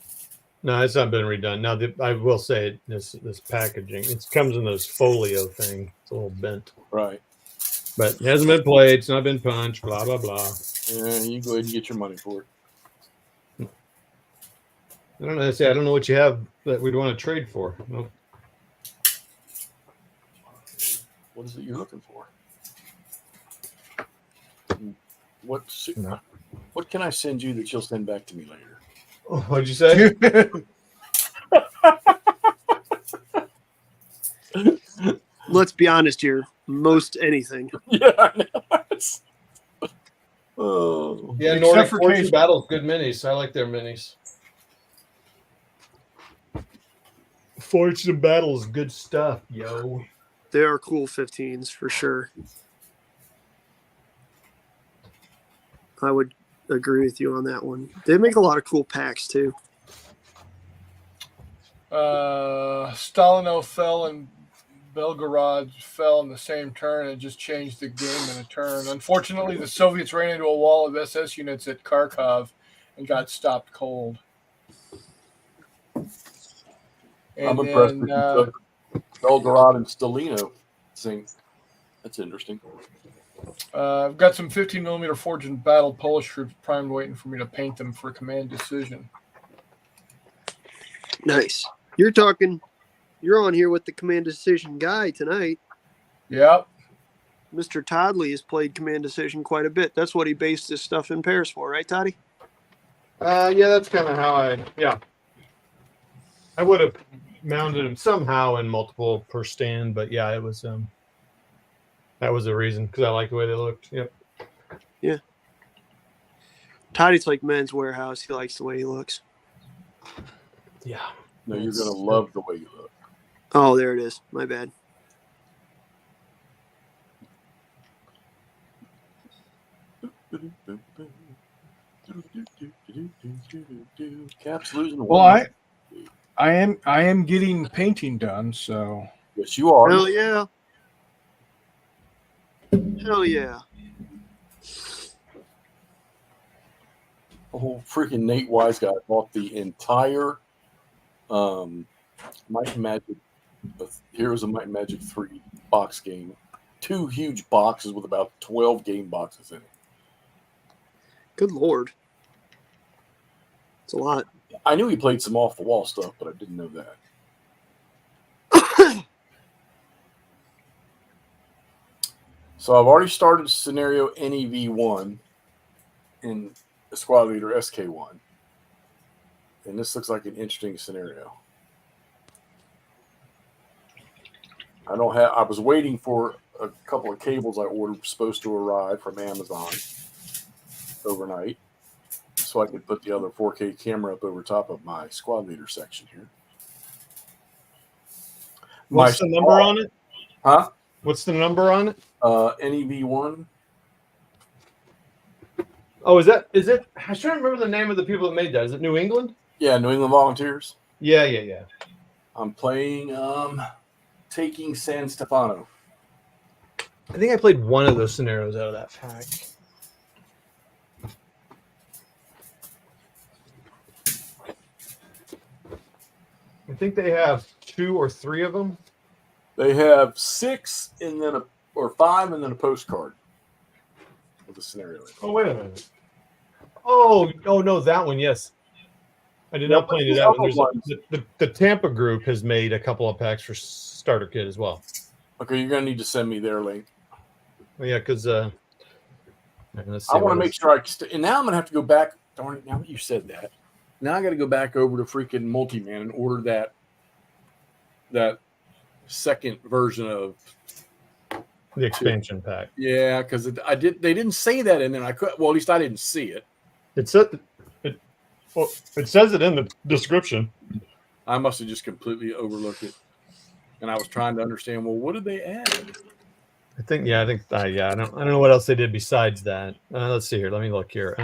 No, it's not been redone. Now, I will say this packaging. It comes in those folio thing. It's a little bent, Right. but it hasn't been played. It's not been punched. Blah blah blah. Yeah, you go ahead and get your money for it. I don't know. I don't know what you have that we'd want to trade for. Nope. What is it you're looking for? What can I send you that you'll send back to me later? Oh, what'd you say? Let's be honest here. Most anything. Yeah, I know. Oh, Yeah, Except Nordic for Fortune case- Battle's good minis. I like their minis. Fortune Battle's good stuff, yo. They are cool 15s for sure. I would agree with you on that one. They make a lot of cool packs too. Stalino fell and Belgorod fell in the same turn and just changed the game in a turn. Unfortunately, the Soviets ran into a wall of SS units at Kharkov and got stopped cold. And I'm impressed then, with you took Belgorod and Stalino. That's interesting. I've got some 15mm Forged in Battle Polish troops primed waiting for me to paint them for command decision. Nice. You're on here with the command decision guy tonight. Yep. Mr. Toddley has played command decision quite a bit. That's what he based his stuff in Paris for, right, Toddy? Yeah, that's kind of how I would have mounted him somehow in multiple per stand, but yeah, it was that was the reason because I like the way they looked. Yep. Yeah. Toddy's like Men's Warehouse. He likes the way he looks. Yeah. No, you're gonna love the way you look. Oh, there it is. My bad. Caps losing. Well, I am getting painting done, so Yes, you are. Hell yeah. Hell yeah. Oh, freaking Nate Wise guy bought the entire Might and Magic Heroes of Might and Magic 3 box game. 2 huge boxes with about 12 game boxes in it. Good Lord. It's a lot. I knew he played some off the wall stuff, but I didn't know that. So I've already started scenario NEV1 in Squad Leader SK1. And this looks like an interesting scenario. I was waiting for a couple of cables I ordered supposed to arrive from Amazon overnight. so I could put the other 4K camera up over top of my squad leader section here. What's the number on it? Huh? What's the number on it? NEV1. Oh, is it? I trying to remember the name of the people that made that. Is it New England? Yeah, New England Volunteers. Yeah. I'm playing Taking San Stefano. I think I played one of those scenarios out of that pack. I think they have 2 or 3 of them. They have 6 and then or 5 and then a postcard with a scenario. Oh, wait a minute. Oh no, that one, yes. I did not play into that one. The Tampa group has made a couple of packs for starter kit as well. Okay, you're gonna need to send me their link. Oh, yeah, because I want to make sure and now I'm gonna have to go back. Darn it! Now that you said that, now I got to go back over to freaking Multiman and order that second version of the expansion pack. Yeah, because They didn't say that in there. I could. Well, at least I didn't see it. It says it in the description. I must have just completely overlooked it, and I was trying to understand. Well, what did they add? I don't know what else they did besides that. Let's see here. Let me look here.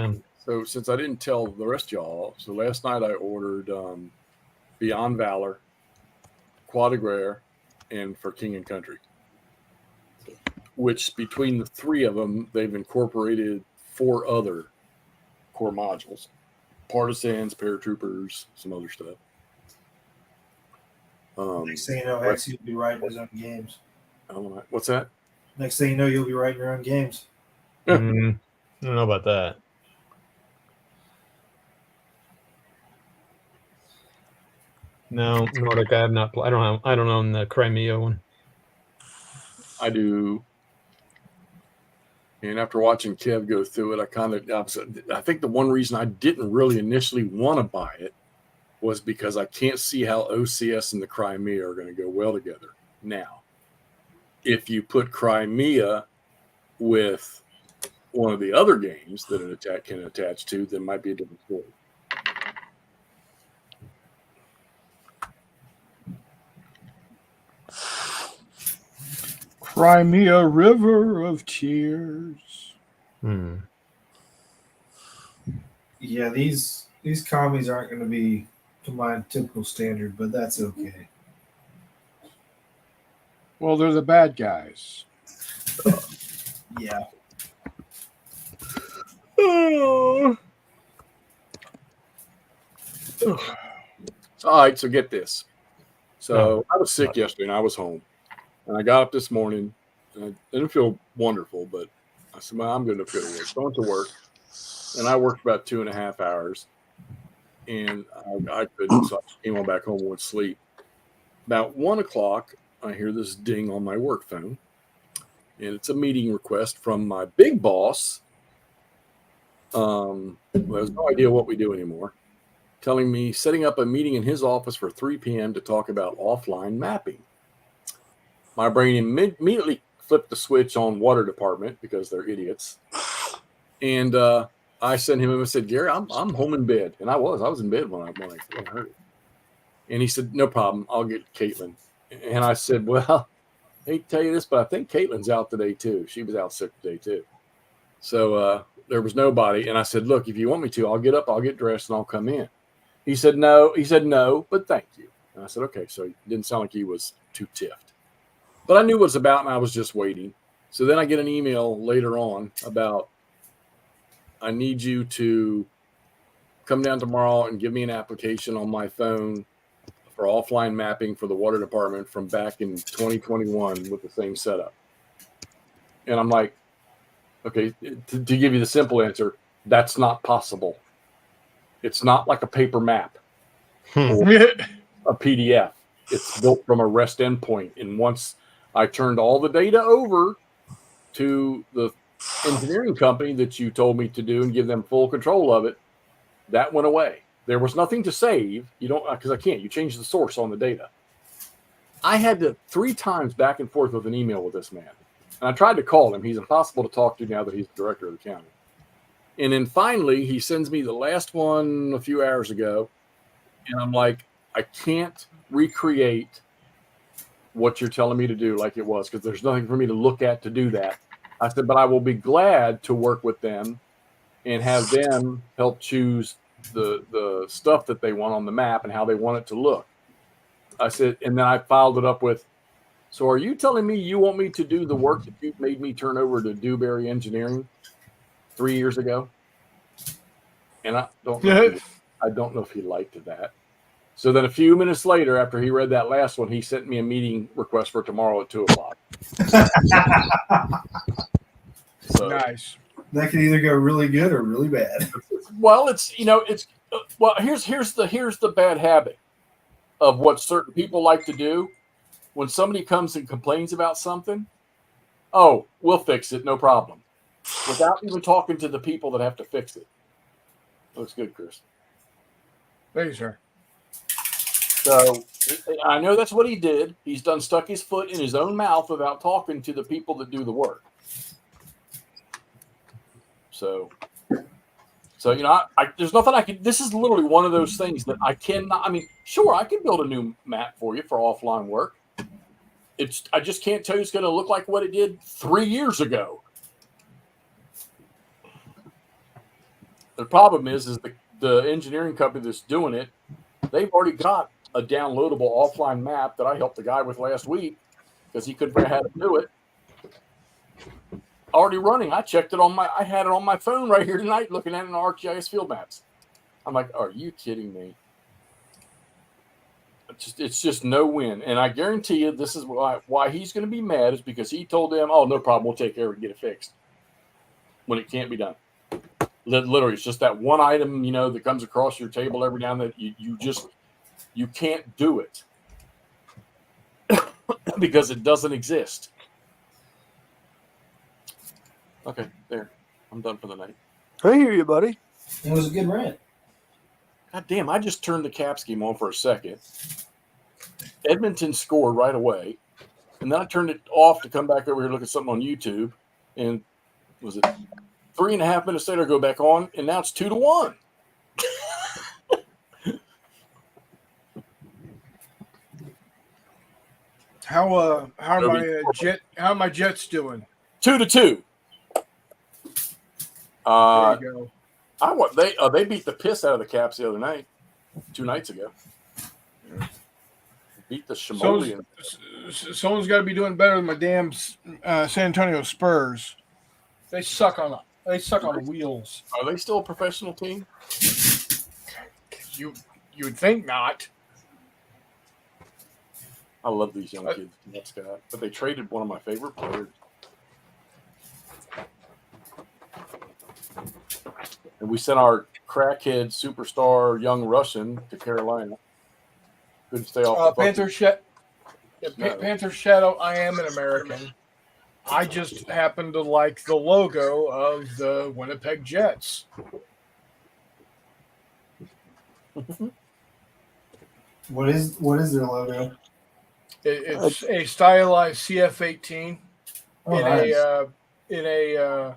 So since I didn't tell the rest of y'all, so last night I ordered Beyond Valor, Quad Agrare, and for King and Country, which between the 3 of them, they've incorporated 4 other core modules: Partisans, Paratroopers, some other stuff. Next thing you know, X, you'll be writing his own games. What's that? Next thing you know, you'll be writing your own games. I don't know about that. No, Nordic. I have not. I don't own the Crimea one. I do. And after watching Kev go through it, I think the one reason I didn't really initially want to buy it was because I can't see how OCS and the Crimea are going to go well together. Now, if you put Crimea with one of the other games that an can attach to, then it might be a different story. Crimea River of Tears. Yeah, these commies aren't going to be to my typical standard, but that's okay. Well, they're the bad guys. Yeah. All right, so get this. So I was sick yesterday and I was home. And I got up this morning and I didn't feel wonderful, but I said, well, I'm going to go to work. So I went to work and I worked about 2.5 hours and I couldn't, so I came on back home and went to sleep. About 1 o'clock, I hear this ding on my work phone, and it's a meeting request from my big boss. Who has no idea what we do anymore, telling me setting up a meeting in his office for 3 p.m. to talk about offline mapping. My brain immediately flipped the switch on water department because they're idiots. And I sent him and said, Gary, I'm home in bed. And I was in bed when I heard it. And he said, no problem. I'll get Caitlin. And I said, well, I hate to tell you this, but I think Caitlin's out today too. She was out sick today too. So there was nobody. And I said, look, if you want me to, I'll get up, I'll get dressed, and I'll come in. He said, no, but thank you. And I said, okay. So it didn't sound like he was too tiffed. But I knew what it was about, and I was just waiting. So then I get an email later on about, I need you to come down tomorrow and give me an application on my phone for offline mapping for the water department from back in 2021 with the same setup. And I'm like, okay, to give you the simple answer, that's not possible. It's not like a paper map or a PDF. It's built from a REST endpoint. And once I turned all the data over to the engineering company that you told me to do and give them full control of it, that went away. There was nothing to save. You don't, because I can't. You change the source on the data. I had to 3 times back and forth with an email with this man. And I tried to call him. He's impossible to talk to now that he's the director of the county. And then finally, he sends me the last one a few hours ago. And I'm like, I can't recreate what you're telling me to do like it was because there's nothing for me to look at to do that. I said, but I will be glad to work with them and have them help choose the stuff that they want on the map and how they want it to look. I said, and then I followed it up with, so are you telling me you want me to do the work that you made me turn over to Dewberry Engineering 3 years ago? And I don't know if he liked that. So then a few minutes later, after he read that last one, he sent me a meeting request for tomorrow at 2:00. So Nice. That could either go really good or really bad. well, here's the bad habit of what certain people like to do. When somebody comes and complains about something, oh, we'll fix it, no problem, without even talking to the people that have to fix it. Looks good, Chris. Thank you, sir. So I know that's what he did. He's done stuck his foot in his own mouth without talking to the people that do the work. So there's nothing I can. This is literally one of those things that I cannot. I mean, sure, I can build a new map for you for offline work. I just can't tell you it's going to look like what it did 3 years ago. The problem is the engineering company that's doing it, they've already got a downloadable offline map that I helped the guy with last week because he couldn't figure out how to do it. Already running. I checked it I had it on my phone right here tonight looking at it in ArcGIS field maps. I'm like, are you kidding me? It's just no win. And I guarantee you this is why he's going to be mad is because he told them, oh, no problem, we'll take care of it and get it fixed. When it can't be done. Literally, it's just that one item, that comes across your table every now and then. You can't do it because it doesn't exist. Okay, there. I'm done for the night. I hear you, buddy. It was a good rant. God damn, I just turned the Caps game on for a second. Edmonton scored right away. And then I turned it off to come back over here and look at something on YouTube. And was it 3.5 minutes later, I go back on, and now it's 2-1. How are my Jets doing? 2-2. There you go. They beat the piss out of the Caps the other night, 2 nights ago. Beat the Shimolian. Someone's got to be doing better than my damn San Antonio Spurs. They suck on wheels. Are they still a professional team? You would think not. I love these young kids. That's Scott. But they traded one of my favorite players. And we sent our crackhead superstar young Russian to Carolina. Couldn't stay off the Panther Shadow, I am an American. I just happen to like the logo of the Winnipeg Jets. What is their logo? It's a stylized CF-18 in a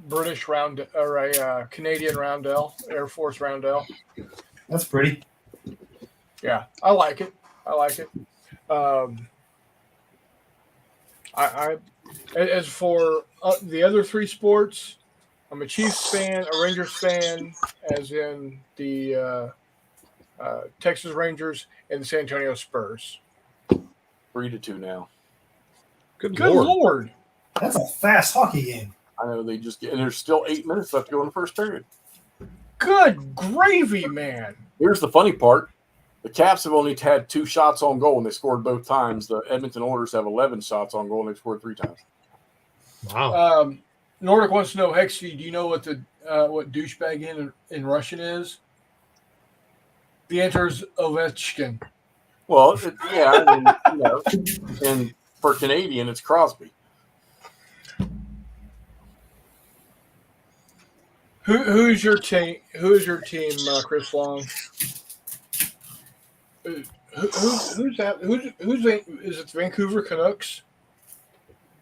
British round or a Canadian roundel, Air Force roundel. That's pretty. Yeah, I like it. As for the other 3 sports, I'm a Chiefs fan, a Rangers fan, as in the Texas Rangers and the San Antonio Spurs. 3-2 now. Good Lord. That's a fast hockey game. I know they just get, and there's still 8 minutes left to go in the first period. Good gravy, man. Here's the funny part. The Caps have only had 2 shots on goal, and they scored both times. The Edmonton Oilers have 11 shots on goal, and they've scored 3 times. Wow. Nordic wants to know, Hexy, do you know what what douchebag in Russian is? The answer is Ovechkin. Well, and for Canadian, it's Crosby. Who's your team? Who's your team, Chris Long? Who's that? Is it the Vancouver Canucks?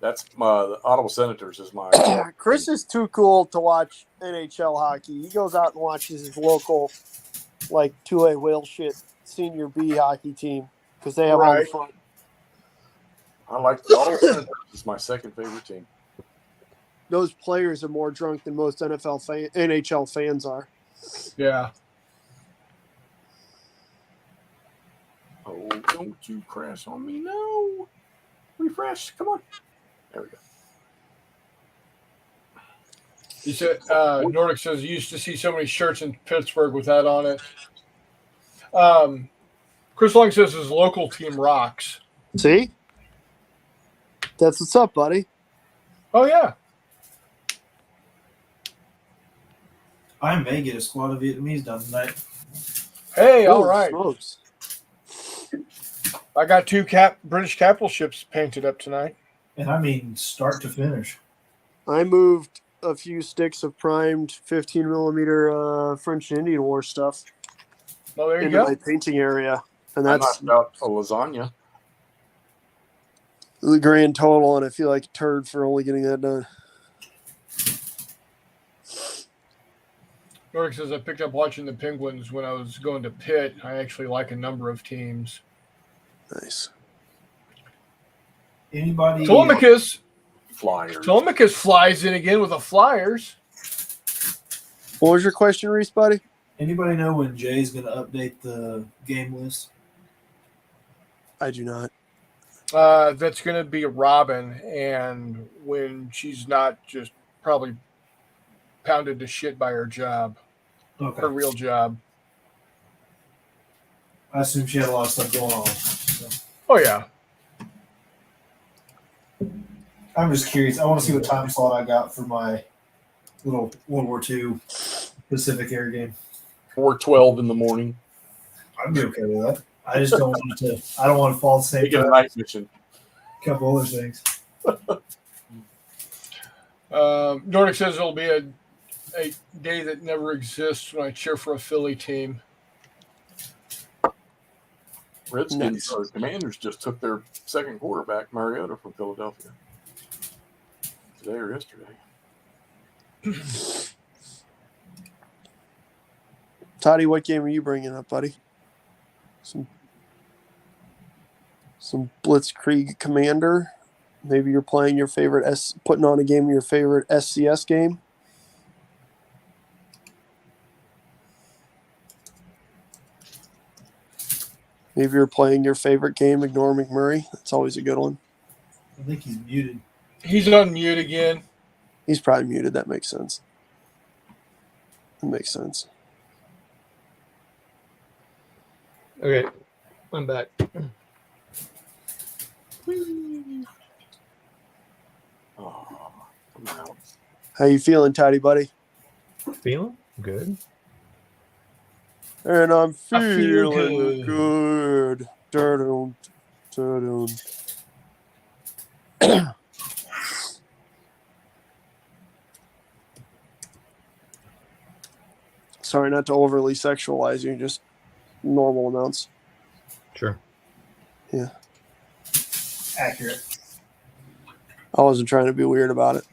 That's the Ottawa Senators is my. Chris is too cool to watch NHL hockey. He goes out and watches his local, like 2A whale shit senior B hockey team because they have all the Right. fun. I like the Ottawa Senators. It's my second favorite team. Those players are more drunk than most NHL fans are. Yeah. Oh, don't you crash on me. No. Refresh. Come on. There we go. He said, Nordic says, you used to see so many shirts in Pittsburgh with that on it. Chris Long says his local team rocks. See? That's what's up, buddy. Oh, yeah. I may get a squad of Vietnamese done tonight. Hey, all Holy right. smokes. I got 2 British capital ships painted up tonight. And I mean start to finish. I moved a few sticks of primed 15 millimeter French and Indian War stuff Well, there you into go. my painting area. And I that's knocked out a lasagna. the grand total, and I feel like a turd for only getting that done. Nordic says, I picked up watching the Penguins when I was going to Pitt. I actually like a number of teams. Nice. Anybody? Telemachus Flyers. flies in again with the Flyers. What was your question, Reese, buddy? Anybody know when Jay's going to update the game list? I do not. That's going to be Robin, and when she's not just probably pounded to shit by her job, her Okay. real job. I assume she had a lot of stuff going on. So. Oh, yeah. I'm just curious. I want to see what time slot I got for my little World War II Pacific Air game. 4:12 in the morning. I'd be okay with that. I just don't want to. I don't want to fall the same Take a time. night mission. A couple other things. Nordic says it'll be a day that never exists when I cheer for a Philly team. Redskins Nice. or Commanders just took their second quarterback, Mariota, from Philadelphia. Today or yesterday. Toddy, what game are you bringing up, buddy? Some Blitzkrieg Commander. Maybe you're playing your favorite putting on a game of your favorite SCS game. Maybe you're playing your favorite game, Ignore McMurray. That's always a good one. I think he's muted. He's on mute again. He's probably muted. That makes sense. That makes sense. Okay, I'm back. Oh, I'm out. How you feeling, Toddy, buddy? Feeling good. And I'm I feel feeling good. good. Dun-dun, dun-dun. Sorry, not to overly sexualize you, just normal amounts. Sure. Accurate. I wasn't trying to be weird about it.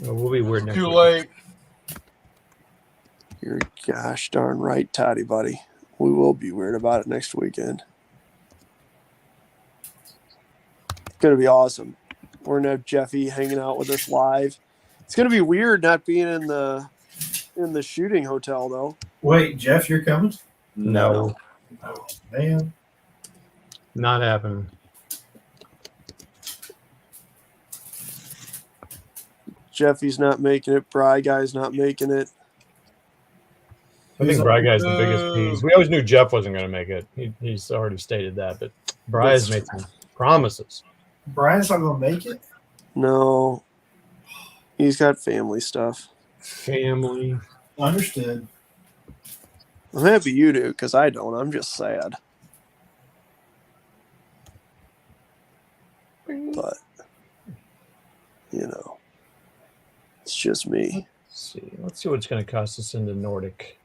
Well, we'll be weird next Too week. late. You're gosh darn right, Toddy, buddy. We will be weird about it next weekend. It's going to be awesome. We're going to have Jeffy hanging out with us live. It's going to be weird not being in the shooting hotel, though. Wait, Jeff, you're coming? No, Oh, man. not happening. Jeffy's not making it. Bry Guy's not making it. I think Who's Bry Guy's the biggest Boo. piece. We always knew Jeff wasn't going to make it. He's already stated that, but Bry has made some promises. Brian's not going to make it? No. He's got family stuff. Family. Understood. I'm happy you do, because I don't. I'm just sad. But, it's just me. Let's see what it's going to cost us in the Nordic.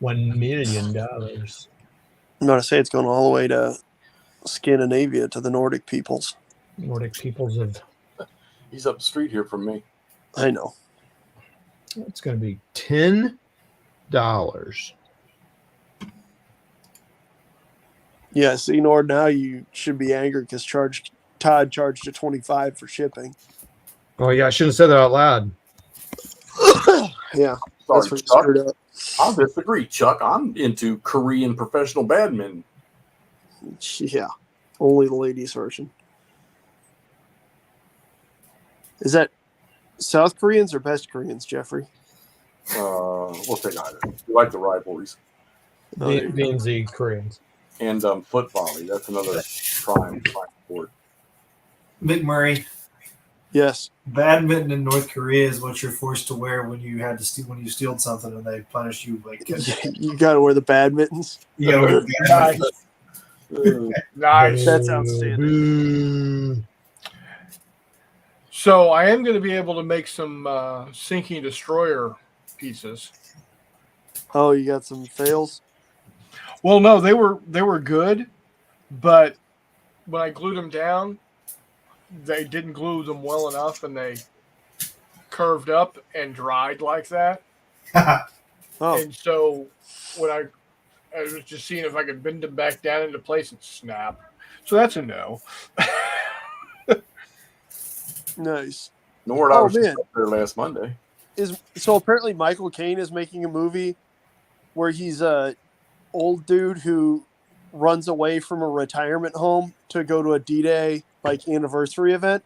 $1 million. I'm going to say it's going all the way to Scandinavia, to the Nordic peoples. Nordic peoples of He's up the street here from me. I know. It's going to be $10. Yeah, so now you should be angry because Todd charged you $25 for shipping. Oh yeah, I shouldn't have said that out loud. Yeah, Sorry, that's what you Chuck. screwed up. I'll disagree, Chuck. I'm into Korean professional badminton. Yeah, only the ladies version. Is that South Koreans or best Koreans, Jeffrey? We'll take either. We like the rivalries. B and Z Koreans. And foot volley. That's another prime sport. McMurray, Yes. badminton in North Korea is what you're forced to wear when you had to when you steal something and they punish you. Like You got to wear the badmintons. you gotta wear badminton. Nice. That's outstanding. So I am going to be able to make some sinking destroyer pieces. Oh, you got some fails? Well, no, they were good, but when I glued them down, they didn't glue them well enough, and they curved up and dried like that. Oh, And so when I was just seeing if I could bend them back down into place and snap. So that's a no. nice. Nord, I Oh, was just man. up there last Monday. So apparently Michael Caine is making a movie where he's a old dude who runs away from a retirement home to go to a D-Day anniversary event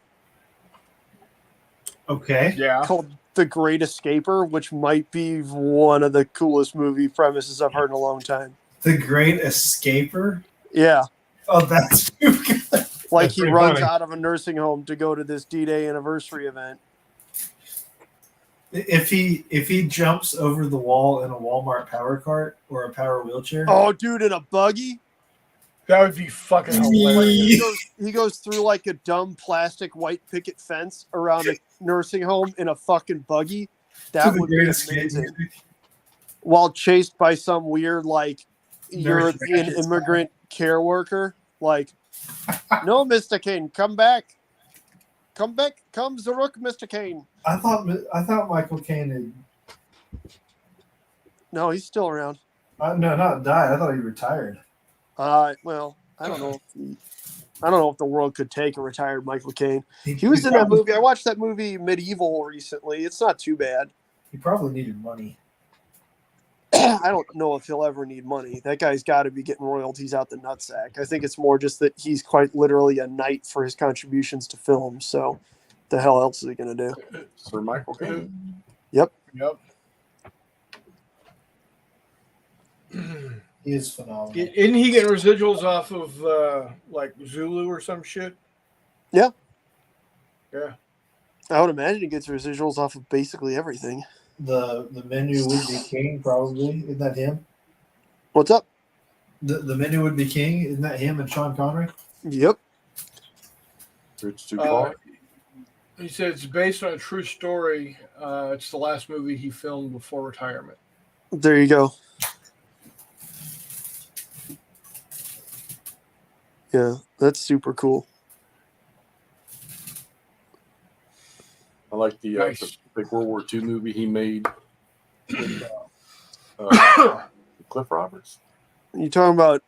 Okay. Yeah. called The Great Escaper, which might be one of the coolest movie premises I've heard in a long time. The Great Escaper. Yeah. Oh, that's too good. That's He pretty runs funny. out of a nursing home to go to this D-Day anniversary event. If he jumps over the wall in a Walmart power cart or a power wheelchair. Oh, dude, in a buggy? That would be fucking hilarious. He goes through a dumb plastic white picket fence around a nursing home in a fucking buggy. to That the would be Great Escape amazing. music. While chased by some weird European ratchet immigrant care worker. No, Mr. Kane, come back. Come back. Come Zaruk, Mr. Kane. I thought Michael Caine had No, he's still around. no, not died. I thought he retired. Well, I don't know if the world could take a retired Michael Caine. He was in that movie. I watched that movie Medieval recently. It's not too bad. He probably needed money. I don't know if he'll ever need money. That guy's got to be getting royalties out the nutsack. I think it's more just that he's quite literally a knight for his contributions to film. So, the hell else is he going to do? Sir Michael Caine. Yep. He is phenomenal. Isn't he getting residuals off of Zulu or some shit? Yeah. Yeah. I would imagine he gets residuals off of basically everything. The menu would be king, probably. Isn't that him? What's up? The menu would be king. Isn't that him and Sean Connery? Yep. It's too far. He said it's based on a true story. It's the last movie he filmed before retirement. There you go. Yeah, that's super cool. I like the Nice. big World War II movie he made with Cliff Roberts. You talking about?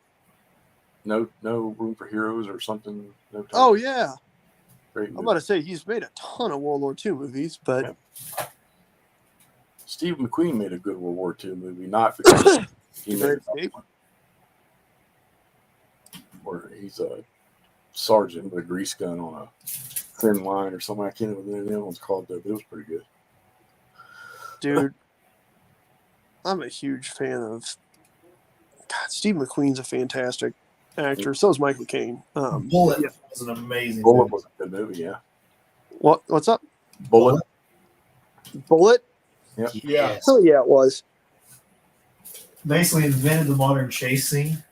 No Room for Heroes or something. No time. Oh yeah, Great I'm movie. about to say he's made a ton of World War II movies, but Steve McQueen made a good World War II movie, not because he made Great another Escape. one. Where he's a sergeant with a grease gun on a thin line or something. I can't remember what the other one's called though, but it was pretty good. dude, I'm a huge fan of. God, Steve McQueen's a fantastic actor. So is Michael Caine. Bullet yeah. was an amazing Bullet movie. was a good movie, yeah. What's up? Bullet. Bullet? Yeah. Oh yeah, it was. Basically invented the modern chase scene.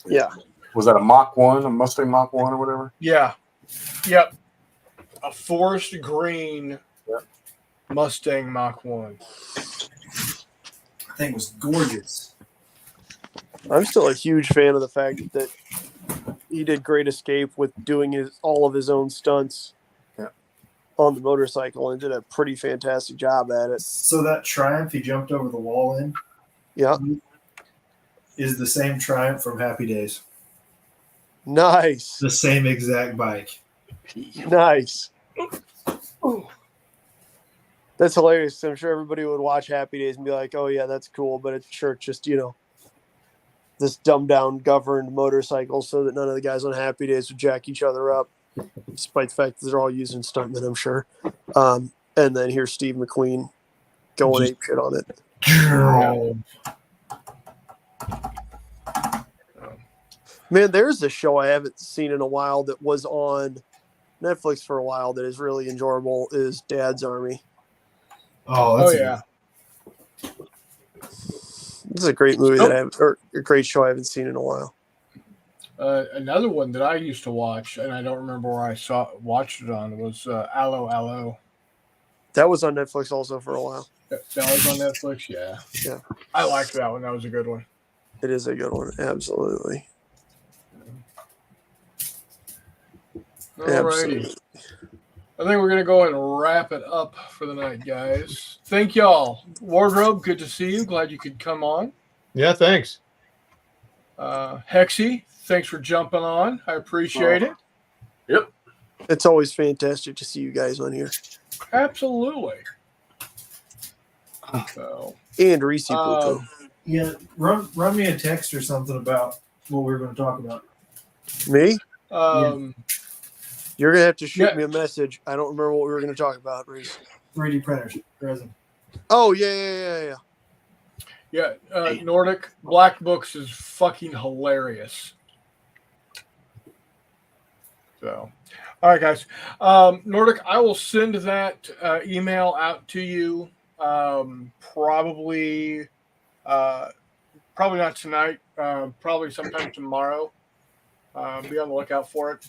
Yeah. Was that a Mach 1, a Mustang Mach 1 or whatever? Yeah. Yep. A forest green Mustang Mach 1. I think it was gorgeous. I'm still a huge fan of the fact that he did Great Escape with doing all of his own stunts. Yeah. on the motorcycle and did a pretty fantastic job at it. So that Triumph he jumped over the wall in Yeah, is the same Triumph from Happy Days. nice, The same exact bike. nice. That's hilarious. I'm sure everybody would watch Happy Days and be like, "Oh yeah, that's cool," but it's sure it's just this dumbed down governed motorcycle so that none of the guys on Happy Days would jack each other up, despite the fact that they're all using stuntmen, I'm sure. And then here's Steve McQueen going ape shit on it. Man, there's a show I haven't seen in a while that was on Netflix for a while that is really enjoyable. Is Dad's Army. Oh, Oh that's yeah. This is a great movie or a great show I haven't seen in a while. Another one that I used to watch, and I don't remember where I watched it on, was Allo Allo. That was on Netflix also for a while. That was on Netflix. Yeah. Yeah. I liked that one. That was a good one. It is a good one. Absolutely. Alrighty. I think we're going to go and wrap it up for the night, guys. Thank y'all. Wardrobe, good to see you. Glad you could come on. Yeah, thanks. Hexy, thanks for jumping on. I appreciate it. Yep. It's always fantastic to see you guys on here. Absolutely. So, And Reese Poo. Yeah, run me a text or something about what we were going to talk about. Me? You're going to have to shoot me a message. I don't remember what we were going to talk about, Reese. 3D printers, resin. Oh, yeah. Nordic Black Books is fucking hilarious. So, all right, guys. Nordic, I will send that email out to you. Probably not tonight. Probably sometime tomorrow. Be on the lookout for it.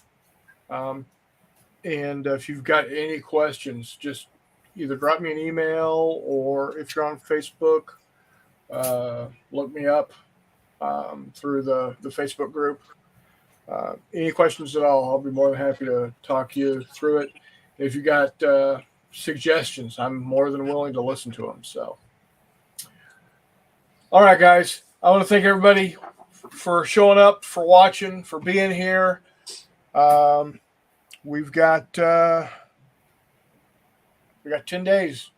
And if you've got any questions, just either drop me an email or if you're on Facebook, look me up through the Facebook group. Any questions at all, I'll be more than happy to talk you through it. If you got suggestions, I'm more than willing to listen to them. So, all right, guys, I want to thank everybody for showing up, for watching, for being here. We've got 10 days.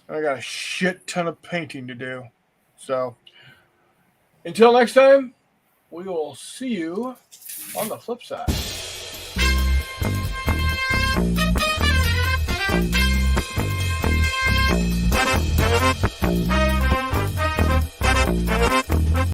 I got a shit ton of painting to do. So until next time, we will see you on the flip side.